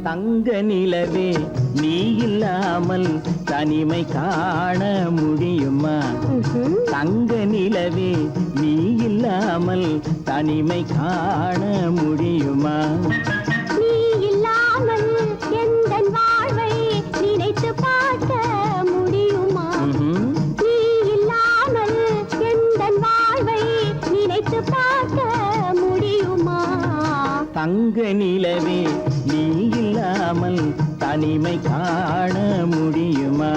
தங்க நிலவே நீ இல்லாமல் தனிமை காண முடியுமா தங்க நிலவே நீ இல்லாமல் தனிமை காண முடியுமா நீ இல்லாமல் எந்தன் வாழ்வை நினைத்து பார்க்க முடியுமா ம்ஹும். நீ இல்லாமல் எந்தன் வாழ்வை நினைத்து பார்க்க முடியுமா தங்க நிலவே நீ இல்லாமல் தனிமை காண முடியுமா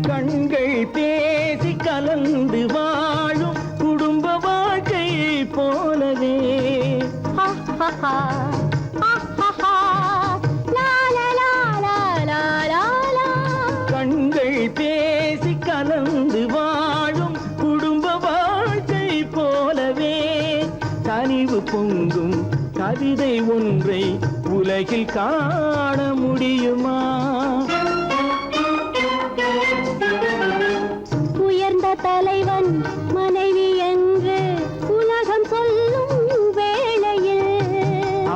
கண்கள் பேசி கலந்து வாழும் குடும்ப வாழ்க்கை போலவே கண்கள் பேசி கலந்து வாழும் குடும்ப வாழ்க்கை போலவே கனிவு பொங்கும் கவிதை ஒன்றை உலகில் காண முடியுமா உயர்ந்த தலைவன் மனைவி என்று உலகம் சொல்லும் வேளையில்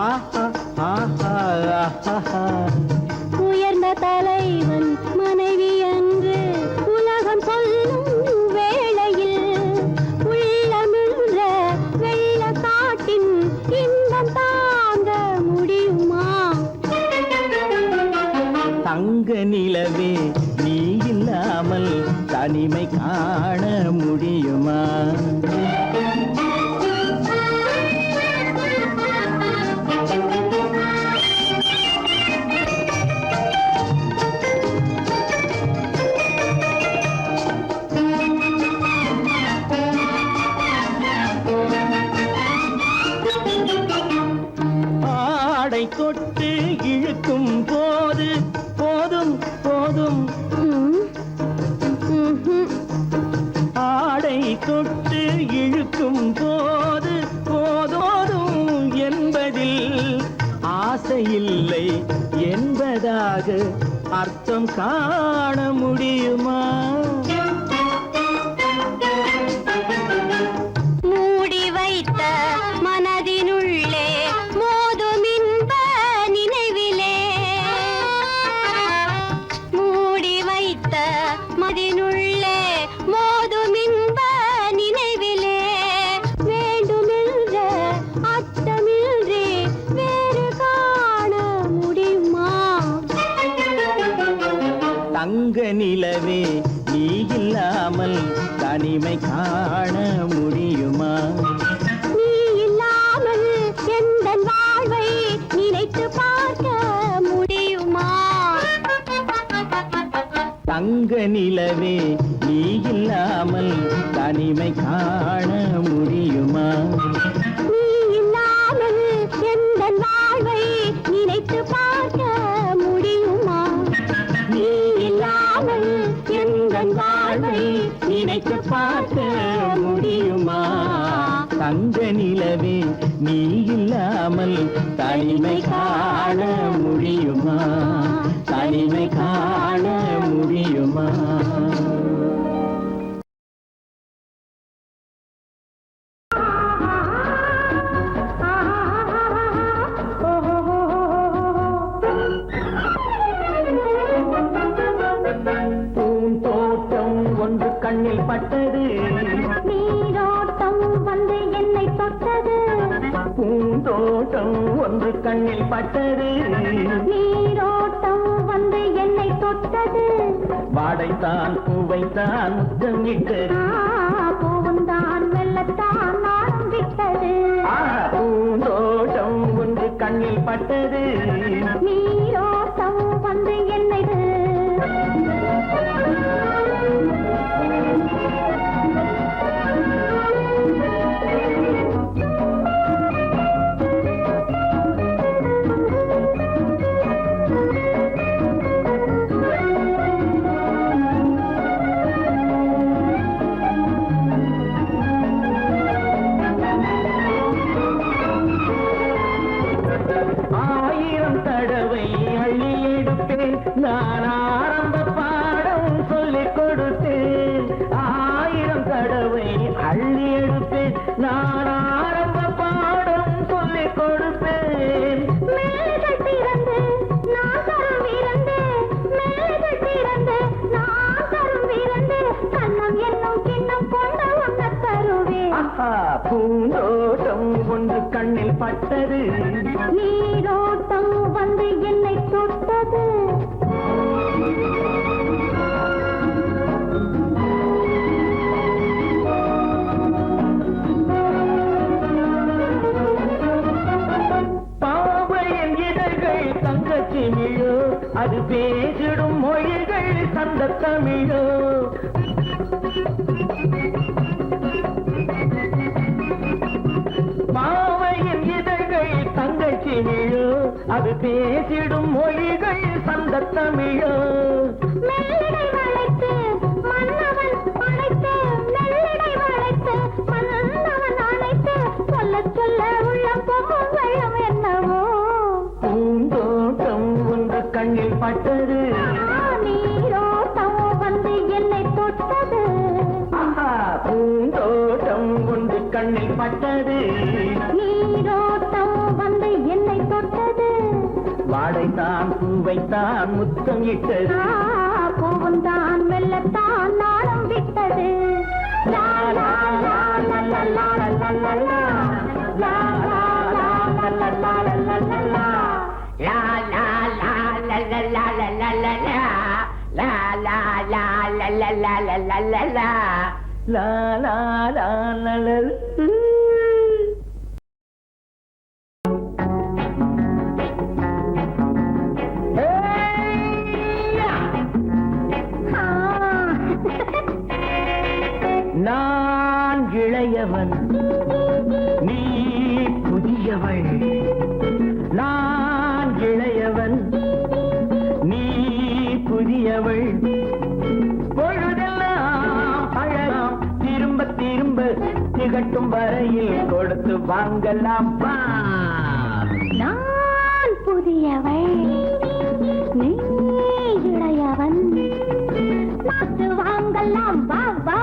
ஆஹா ஆஹா ஆஹா உயர்ந்த தலைவன் மனைவி என்று உலகம் சொல்லும் வேளையில் உள்ளமிழ்ற வெள்ளக்காட்டின் இன்பம் தாங்க முடியுமா நிலவே நீ இல்லாமல் தனிமை காண முடியுமா? ஆடை தொட்டு இழுக்கும் போது போதும் போதும், ஆடை தொட்டு இழுக்கும் போது போதோதும் என்பதில் ஆசையில்லை என்பதாக அர்த்தம் காண முடியுமா? மூடி வைத்த மனதினுள்ளே மோதும் இன்ப நினைவிலே, மூடி வைத்த மனதினுள்ளே மோதும் இன்ப நினைவிலே, வேண்டுமென்ற அர்த்தமின்றி வேறு காண முடியுமா? தங்க நிலவே நீ இல்லாமல் தனிமை காண முடியுமா? நீ இல்லாமல் எந்தன் வாழ்வை நினைத்து பார்க்க முடியுமா? தங்க நிலவே நீ இல்லாமல் தனிமை காண முடியுமா? நீ இல்லாமல் எந்தன் வாழ்வை நினைத்து பார்க்க முடியுமா? நீ இல்லாமல் எந்தன் வாழ்வை நினைத்து பார்க்க முடியுமா? தங்க நிலவே நீ இல்லாமல் தனிமை காண முடியுமா? தனிமை காண முடியுமா? பூந்தோட்டம் ஒன்று கண்ணில் பட்டது, நீரோட்டம் வந்து என்னை தொட்டது, பூந்தோட்டம் ஒன்று கண்ணில் பட்டது, நீரோட்டம் வந்து என்னை தொட்டது, வாடைத்தான் பூவைத்தான் முத்தம் இட்டது, பூவுந்தான் மெல்லத்தான் நானும் விட்டது, பூந்தோட்டம் ஒன்று கண்ணில் பட்டது, நீரோட்டம் வந்து என்னை ஆயிரம் தடவை அள்ளி எடுப்பேன் நான் ஆரம்ப பாடம் சொல்லிக் கொடுத்தேன், ஆயிரம் தடவை அள்ளி எடுப்பேன் நான் ஆரம்ப பாடம் சொல்லிக் கொடுப்பேன். மேல்கள் திறந்து நான் தரும் விருந்து, மேல்கள் திறந்து நான் தரும் விருந்து, கண்ணம் என்னும் கிண்ணம் கொண்டு உண்ண தருவேன். பூந்தோட்டம் ஒன்று கண்ணில் பட்டது, நீரோட்டம் வந்து என்னை தொட்டது, பாவையின் இதழ்கள் தங்கச்சி மிழோ, அது பேசிடும் மொழிகள் சந்த தமிழோ, பாவையின் இதழ்கள் தங்கச்சி மிழோ, அது பேசிடும் மொழிகள் சந்த தமிழோ, மெல்லிடை வளைத்து மன்னவன் அணைத்து, மெல்லிடை வளைத்து மன்னவன் அணைத்து, சொல்ல சொல்ல உள்ளம் பொங்கும் வெள்ளம் என்னவோ, பூந்தோட்டம் ஒன்று கண்ணில் பட்டது, நீரோட்டம் வந்து என்னை தொட்டது, பூந்தோட்டம் ஒன்று கண்ணில் பட்டது, நீரோட்டம் வந்து என்னை தொட்டது, வாடைத்தான் பூவைத்தான் முத்தம் இட்டது, பூவுந்தான் மெல்லத்தான் நாளும் விட்டது, லா லா லா லா லா லா லா லா லா, லா லா லா லா லா லா லா லா லா, லா லா லா லா லா லா லா லா, லா லா லா லா லா லா லா லா லா லா லா லா. நான் இளையவன், நீ புதியவள். நான் இளையவன், நீ புதியவள். பொழுதெல்லாம் பழகம் திரும்ப திரும்ப திகட்டும் வரையில் கொடுத்து வாங்கலாம் வா. நான் புதியவள், நீ இளையவன், பார்த்து வாங்கலாம் வா வா.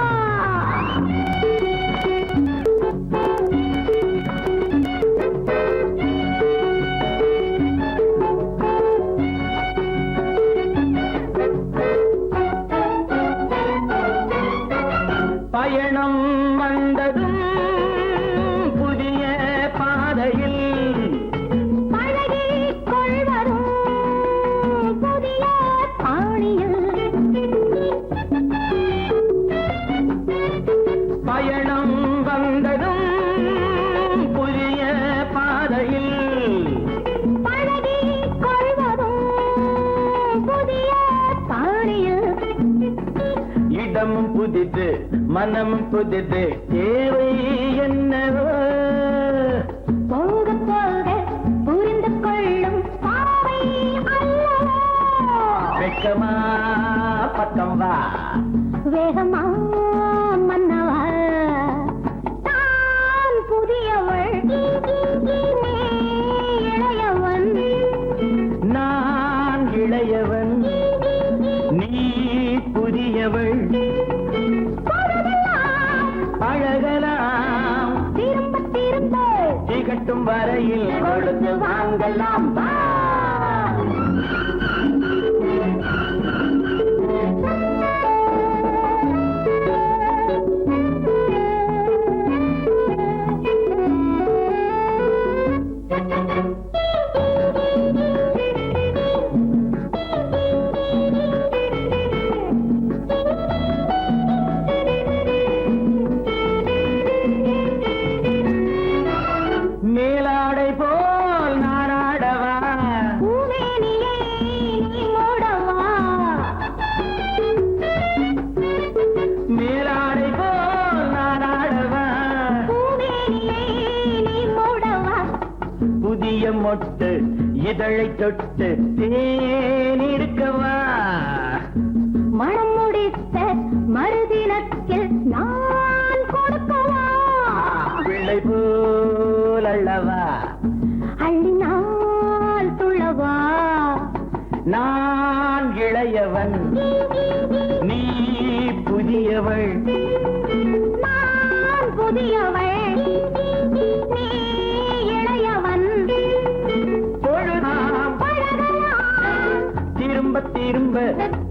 பயணம் வந்ததும் புதிய பாதையில் பழகிக் கொள்வதும் புதிய பாணியில். பயணம் வந்ததும் புதிய பாதையில் பழகிக் கொள்வதும் புதிய பாணியில். இடமும் புதிது மனமும் புதிது தேவை என்னவோ. போக போக புரிந்து கொள்ளும் பாவை அல்லவோ. வெக்கமா பக்கம் வா. வேகமா மன்னவா. தான் புதியவள், நீ இளையவன். நான் இளையவன், நீ புதியவள். பழகலாம் திரும்ப திரும்ப திகட்டும் வரையில் கொடுத்து வாங்கலாம் வா. மேலாடை போல் நானாடவா. பூமேனியை நீ மூடவா. மேலாடை போல் நானாடவா. பூமேனியை நீ மூடவா. புதிய மொட்டு இதழை தொட்டு தேனிருக்கவா. மனம் முடித்த மறுதினத்தில் நான் கொடுக்கவா. பிள்ளை போல் அல்லவா. அள்ளினால் துள்ளவா. நான் இளையவன், நீ புதியவள். நான் புதியவள், நீ இளையவன். பொழுதாம் பழகலாம் திரும்ப திரும்ப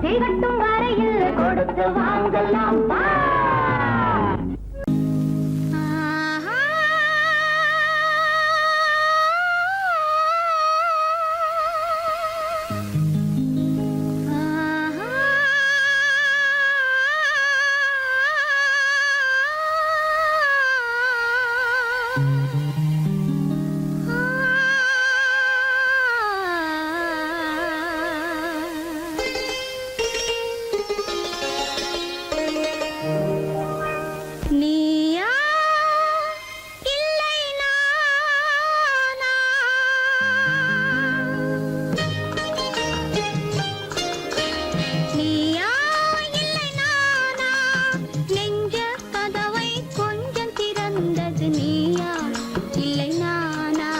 திகட்டும் வரையில் கொடுத்து வாங்கலாம் வா. நீயா இல்லை நானா? நீயா இல்லை நானா? நெஞ்ச கதவை கொஞ்சம் திறந்தது நீயா இல்லை நானா?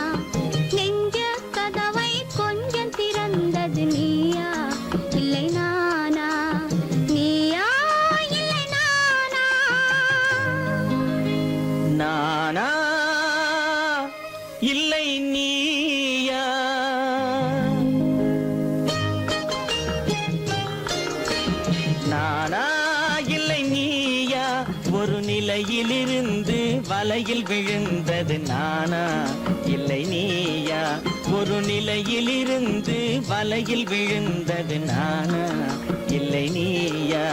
நெஞ்ச கதவை கொஞ்சம் திறந்தது நீயா இல்லை நானா? நீயா இல்லை நானா? நானா இல்லை நீயா? நானா இல்லை நீயா? ஒரு நிலையிலிருந்து வலையில் விழுந்தது நானா இல்லை நீயா? ஒரு நிலையிலிருந்து வலையில் விழுந்தது நானா இல்லை நீயா?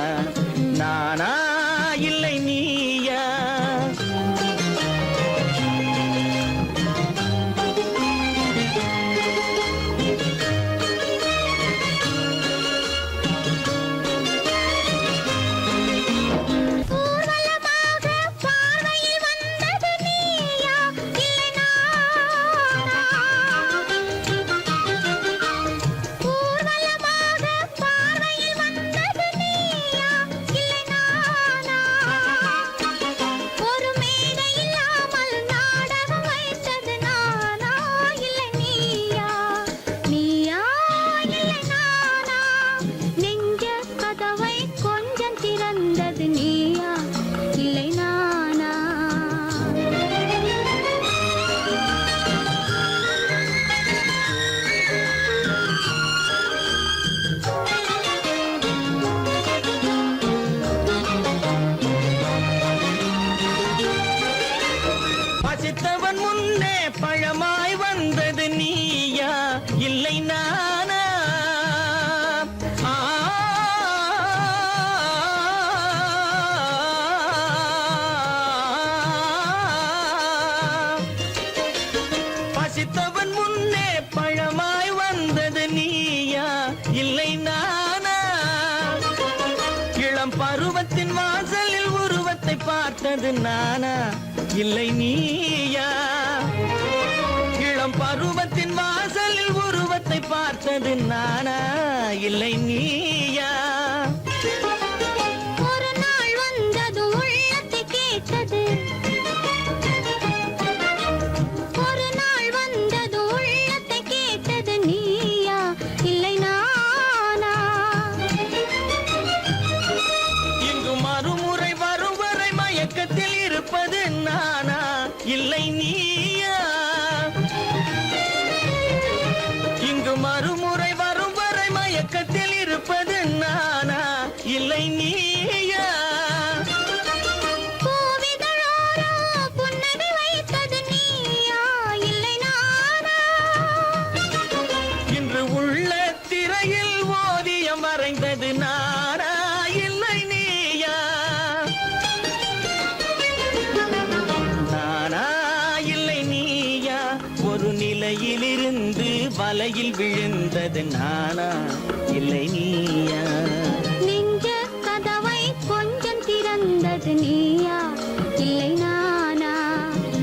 பார்த்தது நானா இல்லை நீயா இளம் பருவத்தின் வாசலில் உருவத்தை பார்த்தது நானா இல்லை நீயா ஒரு நாள் வந்தது உள்ளத்தை கேட்டது ஒரு நாள் வந்தது உள்ளத்தை கேட்டது நீயா இல்லை நானா இங்கு மறுமுறை வரும் வரை மயக்கத்தில் இருப்பது நானா இல்லை நீயா இங்கு மறுமுறை வரும் வரை மயக்கத்தில் இருப்பது நானா இல்லை நீயா பூவிதழோரோ புன்னகை வைத்தது நீயா இல்லை நானா இன்று உள்ள திரையில் ஓவியம் வரைந்தது நானா இல்லை நீயா நானா இல்லை நீயா ஒரு நிலையிலிருந்து வலையில் விழுந்தது நானா இல்லை நீயா நெஞ்ச கதவை கொஞ்சம் திறந்தது நீயா இல்லை நானா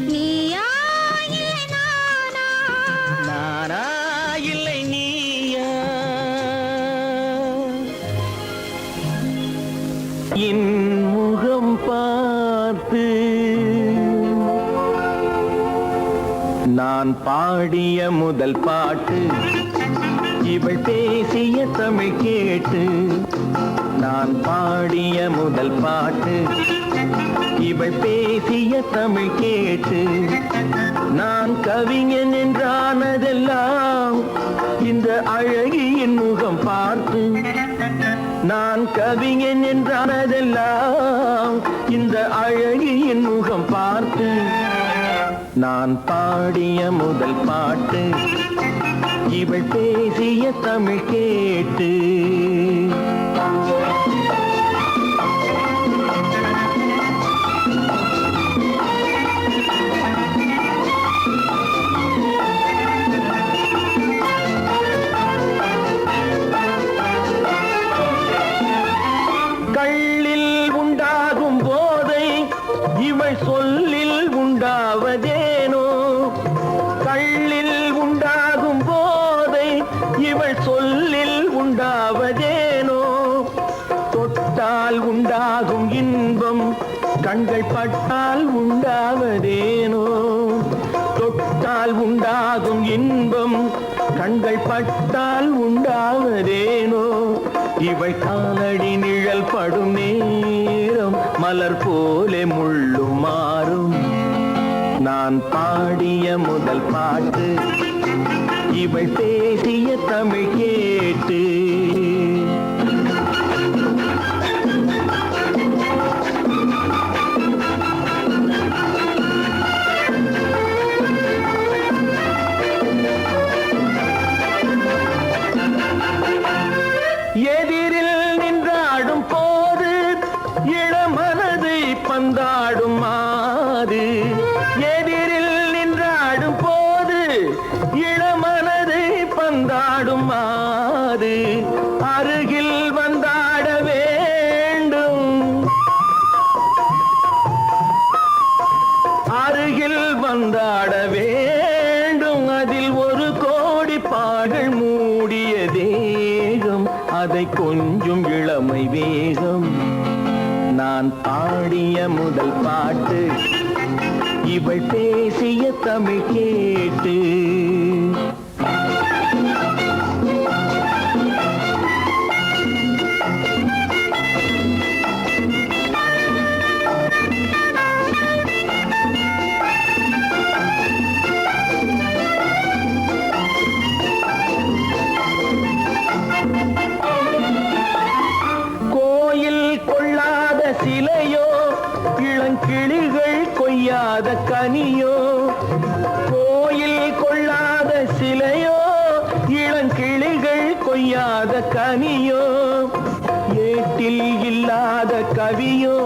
நீயா இல்லை நானா நானா இல்லை நீயா என் முகம் பார்த்து நான் பாடிய முதல் பாட்டு இவள் பேசிய தமிழ் கேட்டு நான் பாடிய முதல் பாட்டு இவள் பேசிய தமிழ் கேட்டு நான் கவிஞன் என்றானதெல்லாம் இந்த அழகியின் முகம் பார்த்து நான் கவிஞன் என்றானதெல்லாம் இந்த அழகியின் முகம் பார்த்து நான் பாடிய முதல் பாட்டு இவள் பேசிய தமிழ் கேட்டு கள்ளில் உண்டாகும் போதை இவள் சொல்லில் உண்டாவதேனோ கள்ளில் உண்டாகும் போதை இவள் சொல்லில் உண்டாவதேனோ தொட்டால் உண்டாகும் இன்பம் கண்கள் பட்டால் உண்டாவதேனோ தொட்டால் உண்டாகும் இன்பம் கண்கள் பட்டால் உண்டாவதேனோ இவள் காலடி நிழல் படும் நேரம் மலர் போலே முள்ளும் மாறும் நான் பாடிய முதல் பாட்டு இவள் பேசிய தமிழ் கேட்டு எதிரில் நின்றாடும் போது இளமனதை பந்தாடும் மாது எதிரில் நின்றாடும் போது இளமனதை பந்தாடும் மாது அருகில் வந்தாட வேண்டும் அருகில் வந்தாட வேண்டும் அதில் ஒரு கோடி பாடல் மூடிய தேகம் அதை கொஞ்சம் இளமை வேகம் நான் பாடிய முதல் பாட்டு இவள் பேசிய தமிழ் கேட்டு கோயில் கொள்ளாத சிலையோ இளங்கிளிகள் கொய்யாத கனியோ கோயில் கொள்ளாத சிலையோ இளங்கிளிகள் கொய்யாத கனியோ ஏட்டில் இல்லாத கவியோ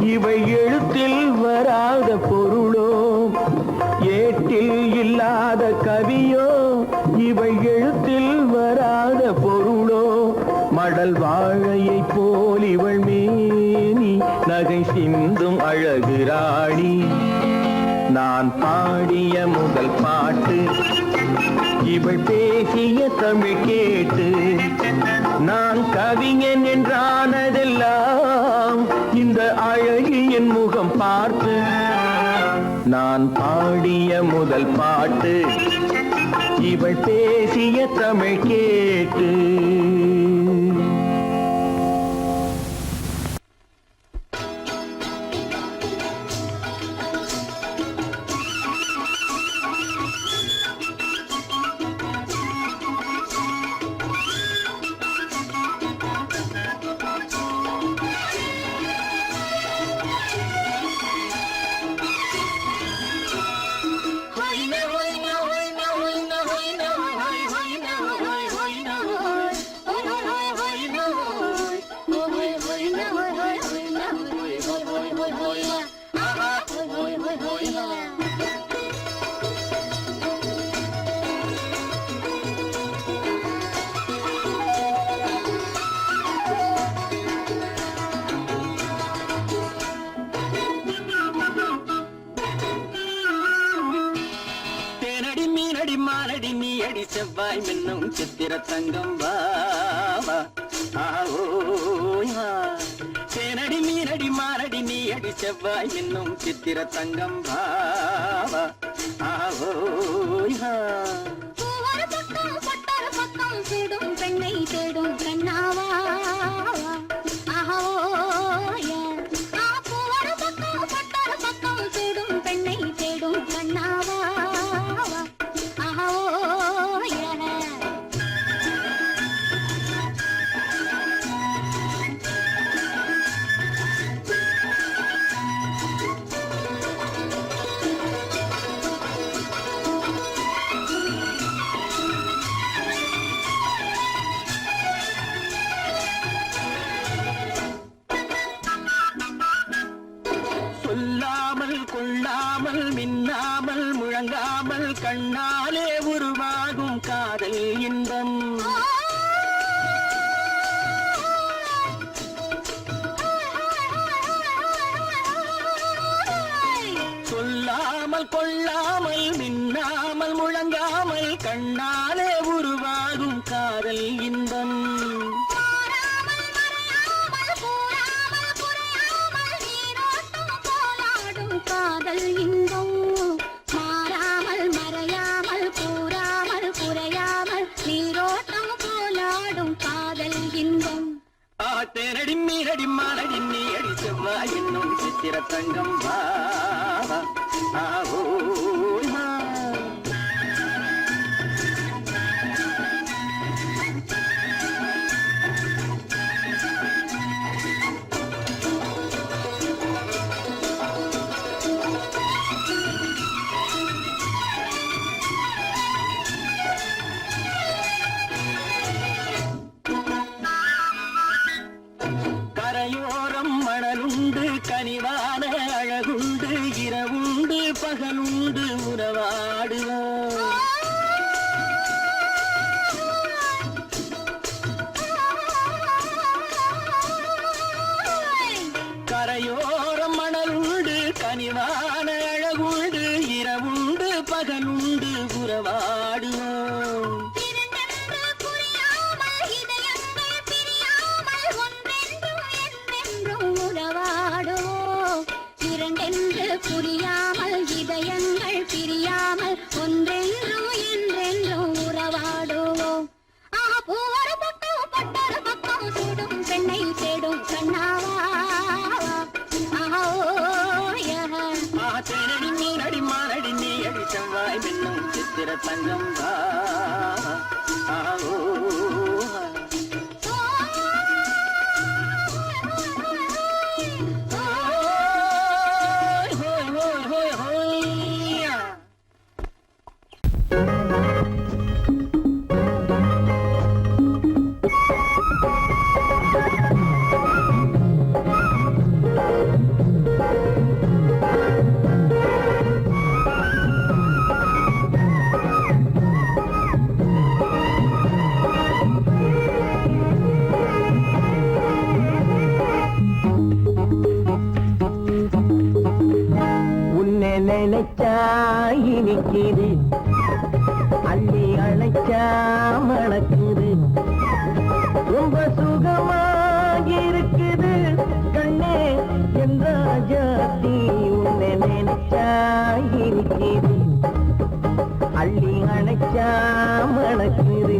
இவை எழுத்தில் வராத பொருளோ ஏட்டில் இல்லாத கவியோ இவை எழுத்தில் வராத பொருளோ மடல் வாழையை போல் இவள் மேனி நகை சிந்தும் அழகு ராணி. நான் பாடிய முதல் பாட்டு இவள் பேசிய தமிழ் கேட்டு, நான் கவிஞன் என்றானதெல்லாம் இந்த அழகியின் முகம் பார்த்து. நான் பாடிய முதல் பாட்டு இவள் பேசிய தமிழ் கேட்டு. மாலடி நீ அடி செவ்வாய் மின்னும் சித்திர தங்கம் வாவா. தேனடி மீனடி மாலடி நீ அடி செவ்வாய் மின்னும் சித்திர தங்கம் வாவா. தேடும் பெண்ணை தேடும் கண்ணாவா. தேடும் பெண்ணை தேடும் கண்ணாவா. கொள்ளாமல் மின்னாமல் முழங்காமல் கண்ணாலே உருவாகும் காதல் இன்பம். சொல்லாமல் கொள்ளாமல் மின்னாமல் முழங்காமல் கண்ணாலே உருவாகும் காதல் இன்பம். காதல் இன்பம் மாறாமல் மறையாமல் கூறாமல் குறையாமல் நீரோட்டம் போலாடும் காதல் இன்பம். தேனடி மீனடி மாலடி நீ அடி செவ்வாய் என்னும் சித்திர தங்கம் வாவா. கரையோரம் மணலுண்டு கனிவான அழகுண்டு இரவுண்டு பகலுண்டு உறவாடுவோம். கரையோரம் மணலுண்டு கனிவான அழகுண்டு இரவுண்டு பகலுண்டு உறவாடுவோம். புரியாமல் இதயங்கள் பிரியாமல் ஒன்றென்றும் என்றென்றும் உறவாடுவோம். பூவர பக்கம் பட்டர பக்கம் சூடும் பெண்ணை தேடும் கண்ணாவா. தேனடி மீனடி மாலடி நீ அடி செவ்வாய் மின்னும் சித்திர தங்கம் வாவா. நினைச்சா இனிக்குது அள்ளி அழைச்சா மணக்குது ரொம்ப சுகமா இருக்குது கண்ணே என் ராஜாத்தி உன்னை நினைச்சா இனிக்குது அள்ளி அணைச்சா மணக்குது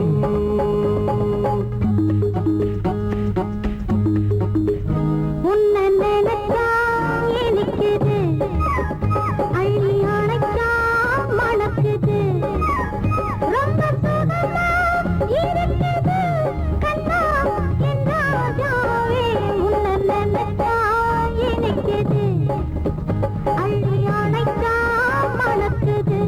உன்னை நினைச்சா இனிக்குது அள்ளி அணைச்சா மணக்குது ரொம்ப சுகமா இருக்குது கண்ணா என் ராஜாவே உன்னை நினைச்சா இனிக்குது அள்ளி அணைச்சா மணக்குது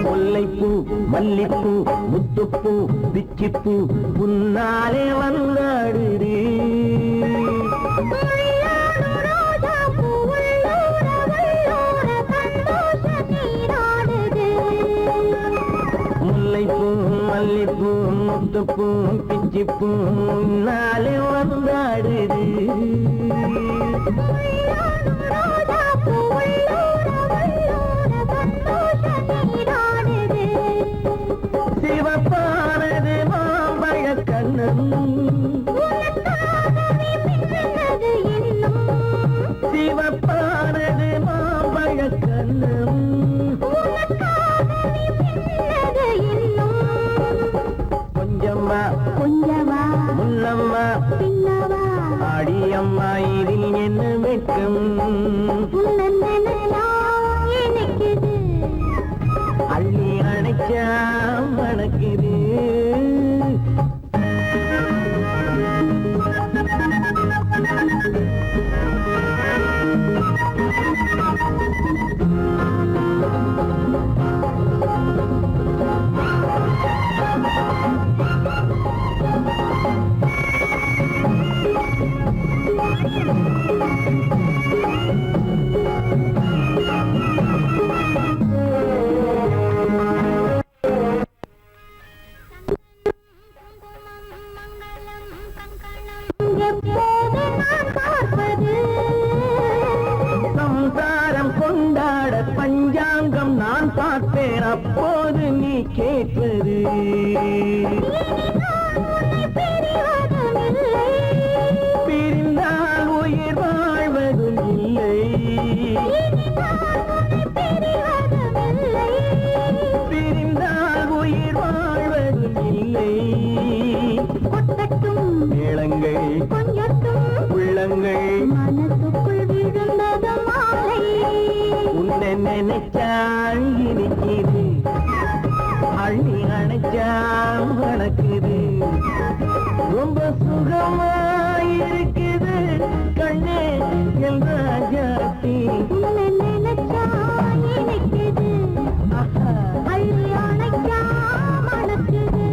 முல்லைப்பூ மல்லிப்பூ முத்துப்பூ பிச்சிப்பூ உன்னாலே வந்தாடுது முல்லைப்பூ மல்லிப்பூ முத்துப்பூ பிச்சிப்பூ உன்னாலே வந்தாடுது சிவப்பானது மாம்பழ கண்ணம் சிவப்பானது மாம்பழ கண்ணம் கொஞ்சம்மா கொஞ்சமா முன்னம்மா பின்னவா ஆடியம்மா இதில் என்ன வெட்கம் உன்னை நினைச்சா இனிக்குது அள்ளி அணைச்சா மணக்குது எப்போது நான் பார்ப்பது சம்சாரம் கொண்டாட பஞ்சாங்கம் நான் பார்ப்பேன் அப்போது நீ கேட்பது பிரிந்தால் உயிர் வாழ்வதும் இல்லை பிரிந்தால் உயிர் வாழ்வதும் இல்லை கொட்டட்டும் மேளங்கள் கொஞ்சட்டும் உள்ளங்கள் மனசுக்குள் விழுந்தது மாலை உன்னை நினைச்சால் இனிக்குது அள்ளி அணைச்சா வணக்குது ரொம்ப சுகமாயிருக்குது கண்ணே என் ராஜாத்தி உன்னை நினைச்சா இனிக்குது ஆஹா. அள்ளி அணைச்சா மணக்குது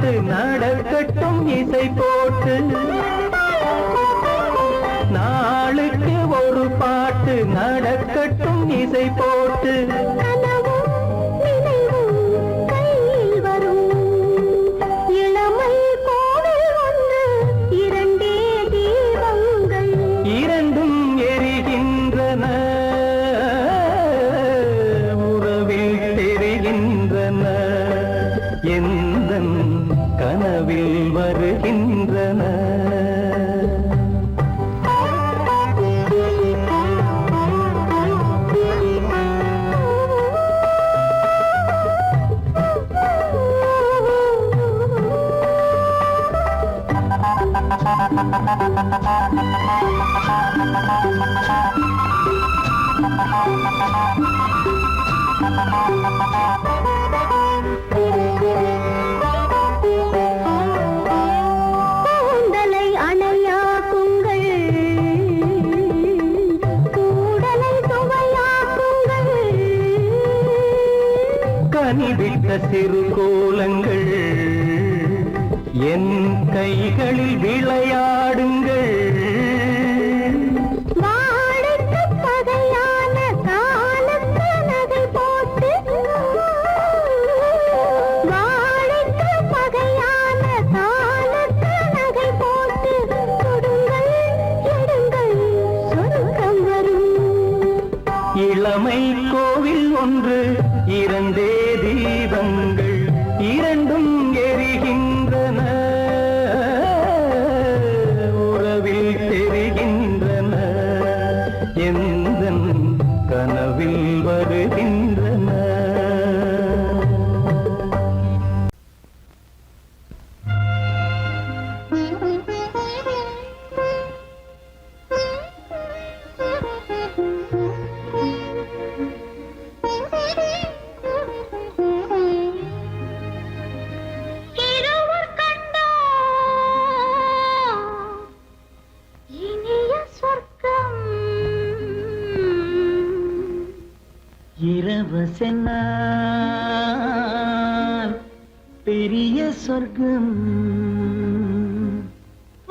பாட்டு நடக்கட்டும் இசை போட்டு நாளுக்கு ஒரு பாட்டு நடக்கட்டும் இசை போட்டு கனவும் நினைவும் கையில் வரும் இளமை கோவில் ஒன்று இரண்டே தீபங்கள் இரண்டும் எரிகின்றன உறவில் தெரிகின்றன எந்தன் கனவில் வருகின்றன கூந்தலை அணையாக்குங்கள் கூடலை சுவையாக்குங்கள் கனிவிட்ட சிறு கோலங்கள் என் கைகளில் விளையாடுங்கள் வாழைக்கு பகையான காலத்து நகை போட்டு வாழைக்கு பகையான காலத்து நகை போட்டு கொடுங்கள் எடுங்கள் சொர்க்கம் வரும் இளமை கோவில் ஒன்று இரண்டே தீபங்கள் இரண்டும் எரிகின்றன உறவில் தெரிகின்றன எந்தன் கனவில் வருகின்றன இருவர் கண்டோ இனிய சொர்க்கம் இரவு சென்னால் பெரிய சொர்க்கம்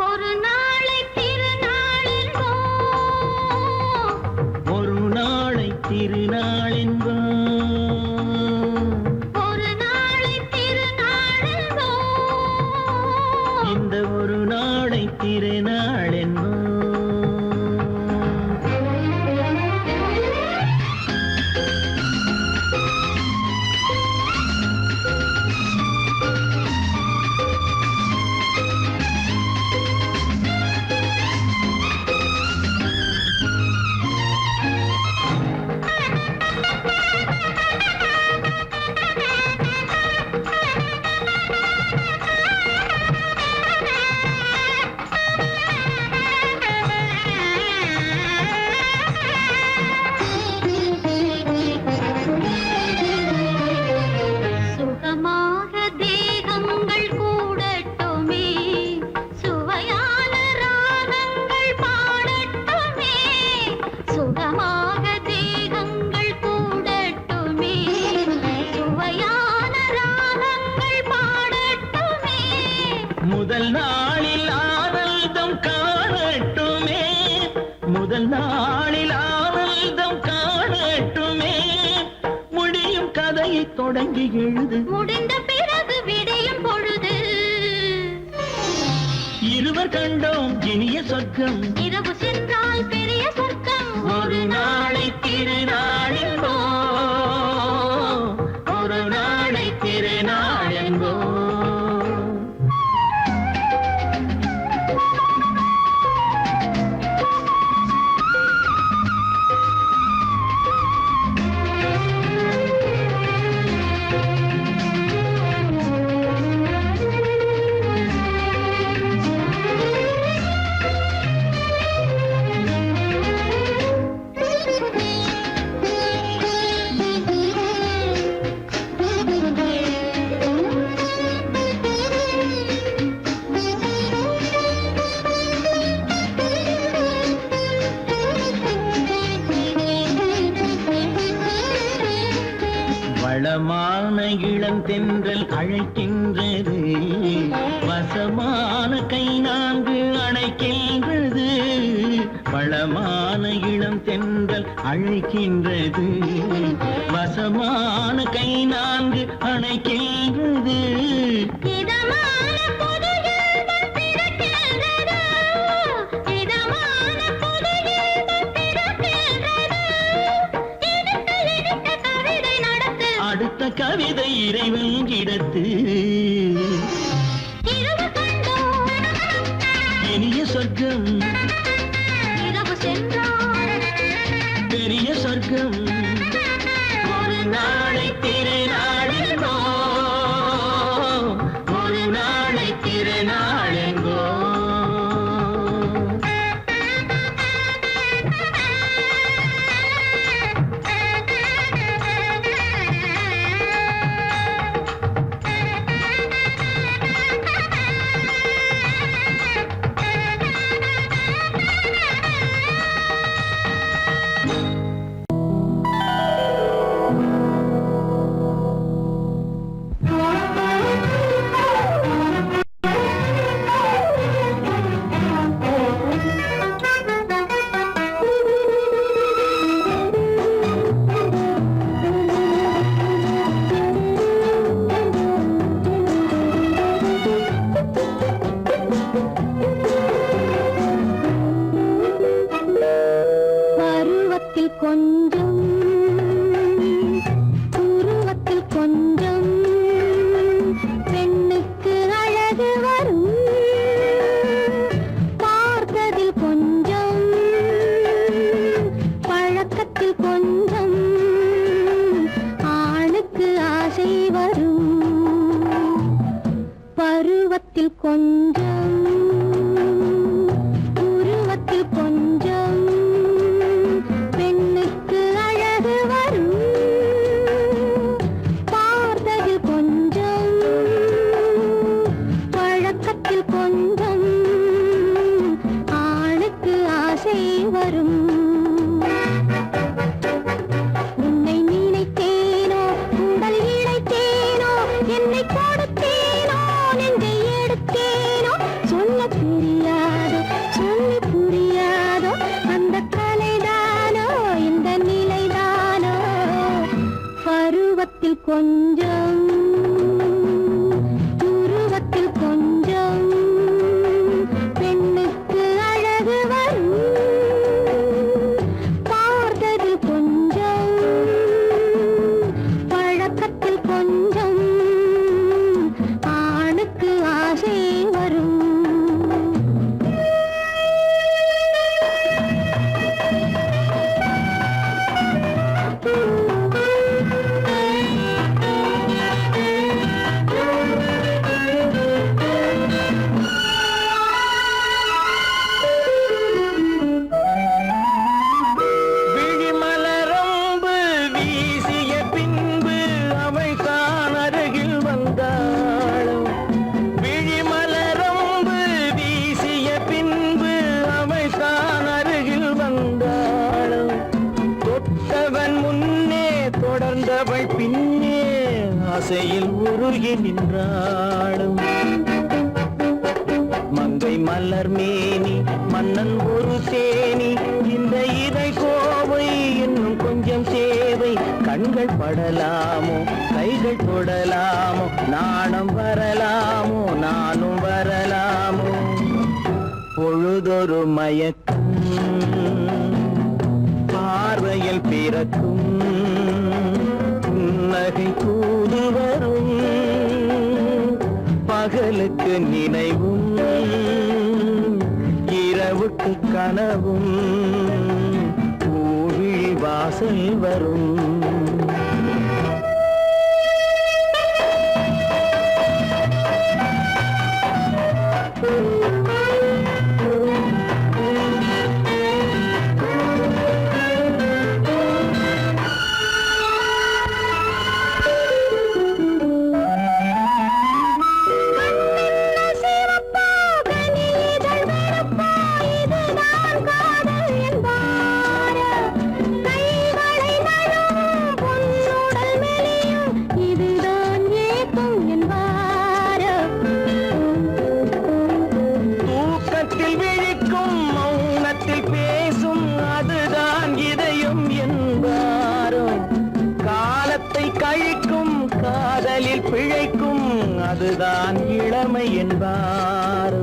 ஒரு நாளை திருநாளென்போ ஒரு நாளை திருநாளென்போ ஒரு நாளை திருநாளென்போ இந்த ஒரு நாளை திருநாளென்போ சுகமாக தேகங்கள் கூடட்டுமே சுவையான ராகங்கள் பாடட்டுமே சுகமாக தேகங்கள் கூடட்டுமே சுவையான ராகங்கள் பாடட்டுமே முதல் நாளில் ஆனந்தம் காணட்டுமே முதல் நாளில் ஆனந்தம் காணட்டுமே முடியும் கதையை தொடங்கி எழுது முடிந்த பிறகு விடியும் பொழுது இருவர் கண்டோம் இனிய சொர்க்கம் இரவு சென்றால் பெரிய சொர்க்கம் ஒரு நாளை திருநாளென்போ ஒரு நாளை திருநாளென்போ வளமான இளந்தென்றல் அழைக்கின்றது வளமான இளம் தென்றல் அழைக்கின்றது, வசமான கை நான்கு அணைக்கின்றது. இதமான புது இன்பம் பிறக்கின்றது, இதமான புது இன்பம் பிறக்கின்றது. இனிக்க இனிக்க கவிதை நடத்து, அடுத்த கவிதை இறைவன் இடத்து. இரவு கண்டோம் இனிய சொர்க்கம், இரவு சென்றோம் பெரிய சொர்க்கம். ஒரு நாளை திருநாளெங்கோ, ஒரு நாளை திருநாளெங்கோ. பருவத்தில் கொஞ்சம் உருவத்தில் கொஞ்சம் பெண்ணுக்கு அழகு வரும், பார்த்ததில் கொஞ்சம் பழக்கத்தில் கொஞ்சம் ஆணுக்கு ஆசை வரும். பருவத்தில் கொஞ்சம் உருவத்தில் கொஞ்சம் பெண்ணுக்கு அழகு வரும், பார்த்ததில் கொஞ்சம் பழக்கத்தில் கொஞ்சம் ஆணுக்கு ஆசை வரும். உன்னை நினைத்தேனோ உடல் இழைத்தேனோ, என்னை கொடுத்தேனோ நெஞ்சை எடுத்தேனோ, சொல்ல தெரியாதோ சொல்லி புரியாதோ அந்த கலைதானோ இந்த நிலைதானோ. பருவத்தில் கொஞ்சம் உருவத்தில் கொஞ்சம் பெண்ணுக்கு அழகு வரும், பார்த்ததில் கொஞ்சம் பழக்கத்தில் கொஞ்சம் ஆணுக்கு ஆசை வரும். விழிமலரம்பு வீசிய பின்பு அவள் தான் அருகில் வந்தாளும், விழிமலரம்பு வீசிய பின்பு அவள் தான் அருகில் வந்தாளும். தொட்டவன் முன்னே தொடர்ந்தவள் பின்னே ஆசையில் உருகி நின்றாளும். மங்கை மலர் மேனி மன்னன் ஒரு தேனி, இந்த இதை கோவை இன்னும் கொஞ்சம் சேவை. கண்கள் படலாமோ கைகள் தொடலாமோ, நாணம் வரலாமோ நானும் வரலாமோ. பொழுதொரு மயக்கம் பார்வையில் பிறக்கும், புன்னகை தூது வரும், பகலுக்கு நினைவும் இரவுக்கு கனவும், பூவிழி வாசல் வரும். இதுதான் காதல் என்பார், கைகளை நழுவும் இளமை என்பாரோ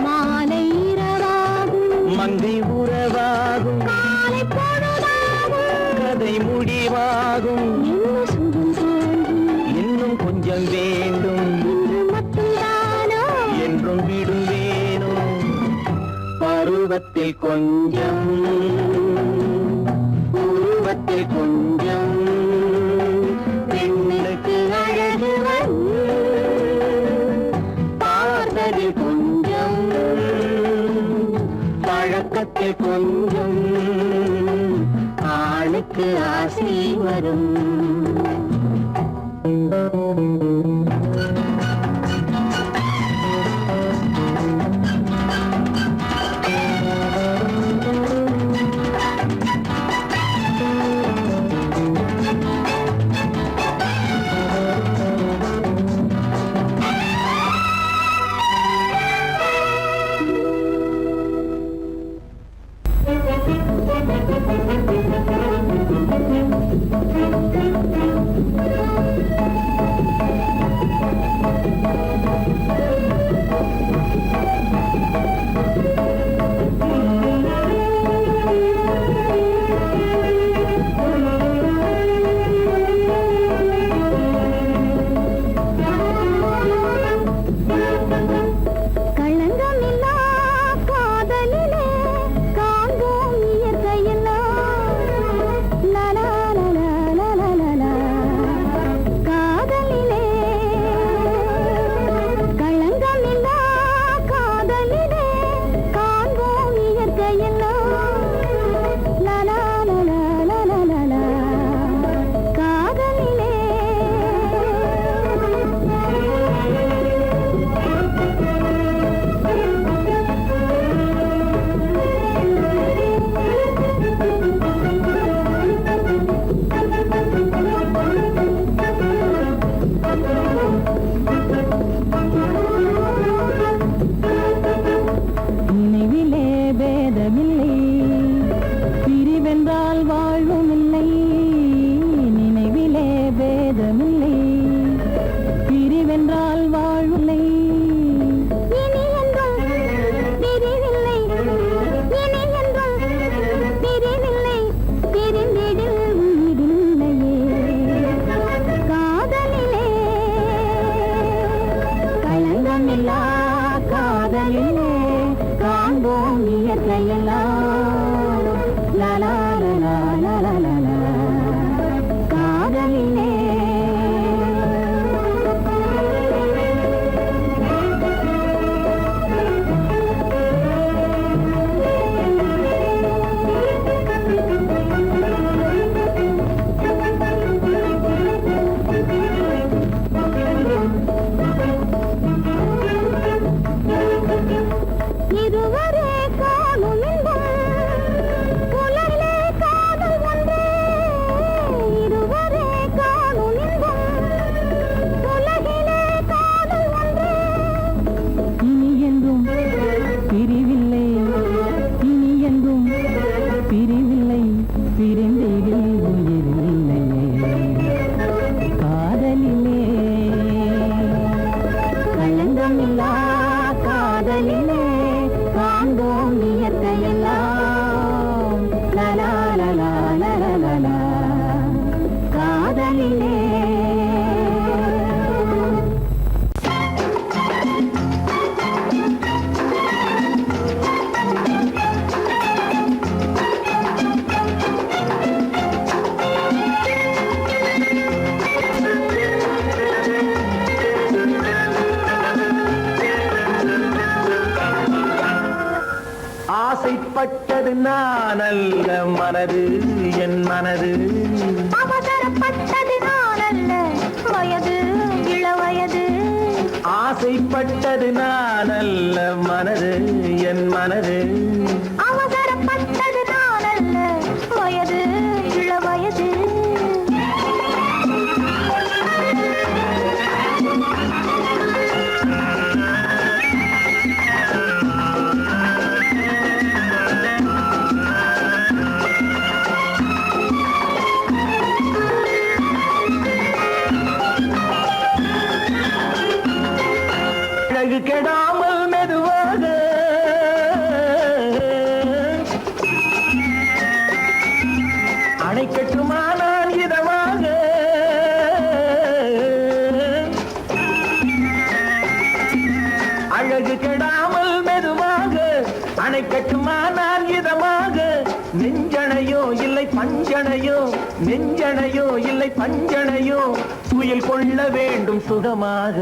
மாலை இரவாகும் மங்கை உறவாகும் காலை பொழுதாகும் கதை முடிவாகும் என்ன சுகம் தோன்றும் இன்னும் கொஞ்சம் வேண்டும் இன்று மட்டும்தானோ என்றும் விடுவேனும் பருவத்தில் கொஞ்சம் உருவத்தில் கொஞ்சம் பெண்ணுக்கு அழகு வரும் பார்த்ததில் கொஞ்சம் பழக்கத்தில் கொஞ்சம் ஆளுக்கு ஆசை வரும் களங்கமில்லா காதலிலே காண்போம் இயற்கையெல்லாம் லலா லலா லலா லலா காதலிலே களங்கமில்லா காதலிலே காண்போம் இயற்கையெல்லாம் லலா லலா லலா லலா காதலிலே நினைவிலே பேதமில்லை பிரிவென்றால் வாழ்வுமில்லை நினைவிலே பேதமில்லை பிரிவென்றால் வாழ்வில்லை இனி என்றும் பிரிவில்லை இனி என்றும் பிரிவில்லை பிரிந்திடில் உயிரில்லையே காதலிலே களங்கமில்லா காதலிலே காண்போம் இயற்கையெல்லாம் லலா லலா லலா லலா காதலிலே இருவரே காணும் இன்பம் புலரிலே காதல் ஒன்றே இருவரே காணும் இன்பம் உலகிலே காதல் ஒன்றே இனி என்றும் பிரிவில்லை இனி என்றும் பிரிவில்லை பிரிந்திடில் உயிரில்லையே காதலிலே களங்கமில்லா காதலிலே காண்போம் இயற்கையெல்லாம் லலா லலா லலா லலா காதலிலே ஆசைப்பட்டது நான் அல்ல மனது என் மனது அவசரப்பட்டது நான் அல்ல வயது இளவயது ஆசைப்பட்டது நான் அல்ல மனது என் மனது அவசரப்பட்டது நான் அல்ல வயது இளவயது அழகு கெடாமல் மெதுவாக அணைக்கட்டுமா நான் இதமாக அழகு கெடாமல் மெதுவாக அணைக்கட்டுமா நான் இதமாக நெஞ்சணையோ இல்லை பஞ்சணையோ நெஞ்சணையோ இல்லை பஞ்சணையோ துயில் கொள்ள வேண்டும் சுகமாக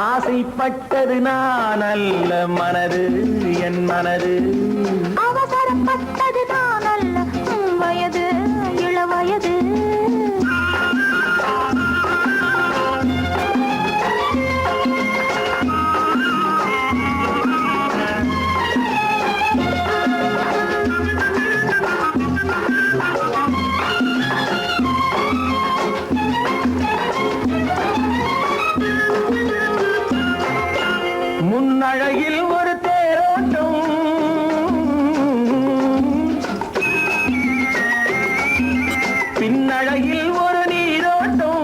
ஆசைப்பட்டது நான் அல்ல மனது என் மனது அவசரப்பட்டது நான் அல்ல வயது இளவயது முன்னழகில் ஒரு தேரோட்டம் பின்னழகில் ஒரு நீரோட்டம்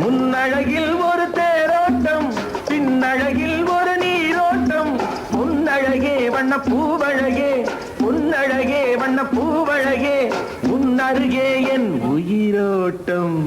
முன்னழகில் ஒரு தேரோட்டம் பின்னழகில் ஒரு நீரோட்டம் முன்னழகே வண்ண பூவழகே முன்னழகே வண்ண பூவழகே முன்னருகே என் உயிரோட்டம்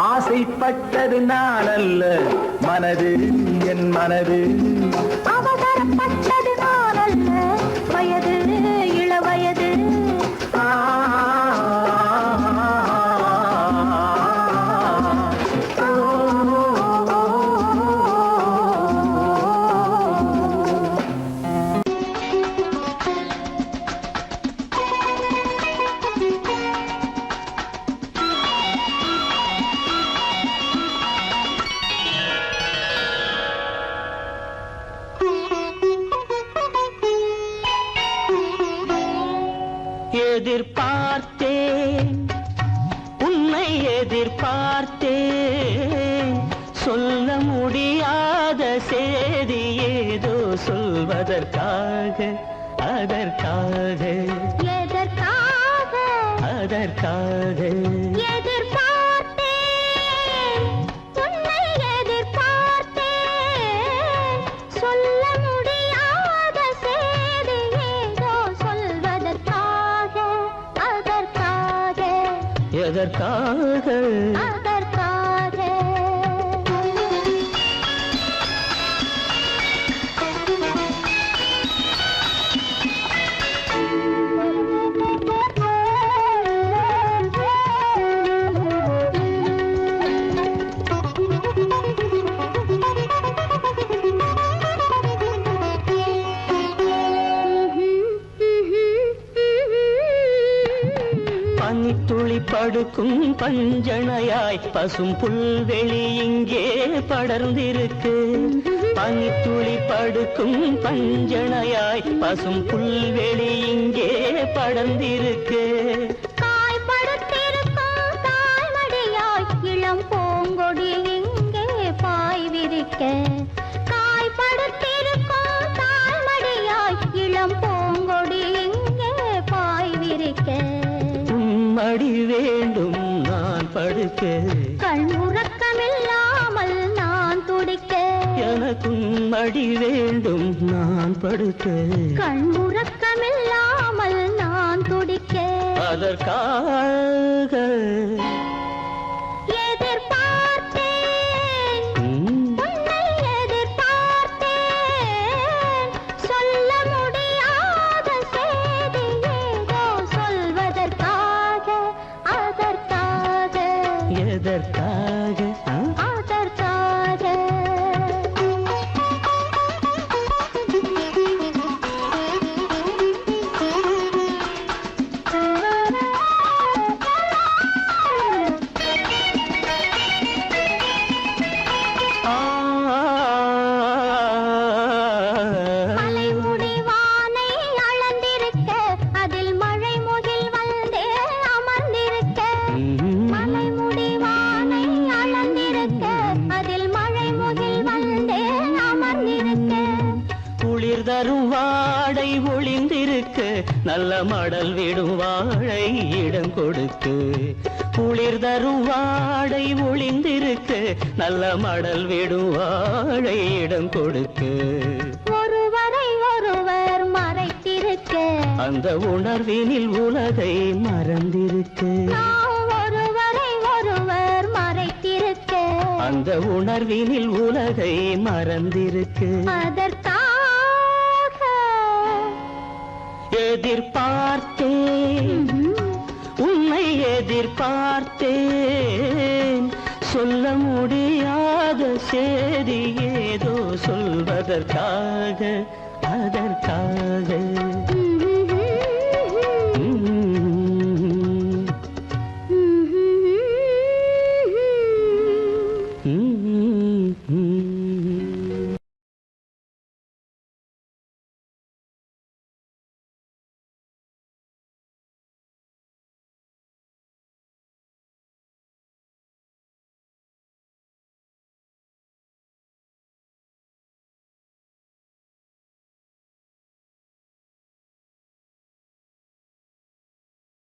ஆசைப்பட்டது நான் அல்ல மனது என் மனது அவசரப்பட்டது நான் அல்ல வயது இளவயது எதிர்பார்த்தேன் உன்னை எதிர்பார்த்தேன் சொல்ல முடியாத செய்தி ஏதோ சொல்வதற்காக அதற்காக எதற்காக அதற்காக எதிர்பார்த்தேன் உன்னை எதிர்பார்த்தேன் சொல்ல முடியாத செய்தி ஏதோ சொல்வதற்காக அதற்காக எதற்காக அதற்காக பனித்துளி படுக்கும் பஞ்சணையாய் பசும் புல்வெளி இங்கே படர்ந்திருக்கு பனித்துளி படுக்கும் பஞ்சணையாய் பசும் புல்வெளி இங்கே படர்ந்திருக்கு காய்படுத்திருக்கும் தாய்மடியாய் இளம் பூங்கொடி இங்கே பாய் விரிக்க காய்படுத்திருக்கும் தாய்மடியாய் இளம் பூங்கொடி இங்கே பாய் விரிக்க மடி வேண்டும் நான் படுக்க கண் உறக்கமில்லாமல் நான் துடிக்க என உனக்கும் மடி வேண்டும் நான் படுக்க கண்முறக்கமில்லாமல் நான் துடிக்க அதற்காக எதிர்பார்த்தேன் உன்னை எதிர்பார்த்தேன் சொல்ல முடியாத செய்தி ஏதோ சொல்வதற்காக அதற்காக எதற்காக அதற்காக மலைமுடிவானை அளந்திருக்க அதில் மழை முகில் வந்தே அமர்ந்திருக்க மலைமுடிவானை அளந்திருக்க அதில் மழை முகில் வந்தே அமர்ந்திருக்க குளிர் தரும் வாடை ஒளிந்திருக்க நல்ல மடல் விடும் வாழை இடம் கொடுக்கு குளிர் தரும் வாடை ஒளிந்திருக்க நல்ல மடல் விடும் வாழை இடம் கொடுக்கு ஒருவரை ஒருவர் மறைத்திருக்க அந்த உணர்வினில் உலகை மறந்திருக்கு நாம் ஒருவரை ஒருவர் மறைத்திருக்க அந்த உணர்வினில் உலகை மறந்திருக்கு அதற்காக எதிர்பார்த்தேன் உன்னை எதிர்பார்த்தேன் சொல்ல முடியாத செய்தி ஏதோ சொல்வதற்காக அதற்காக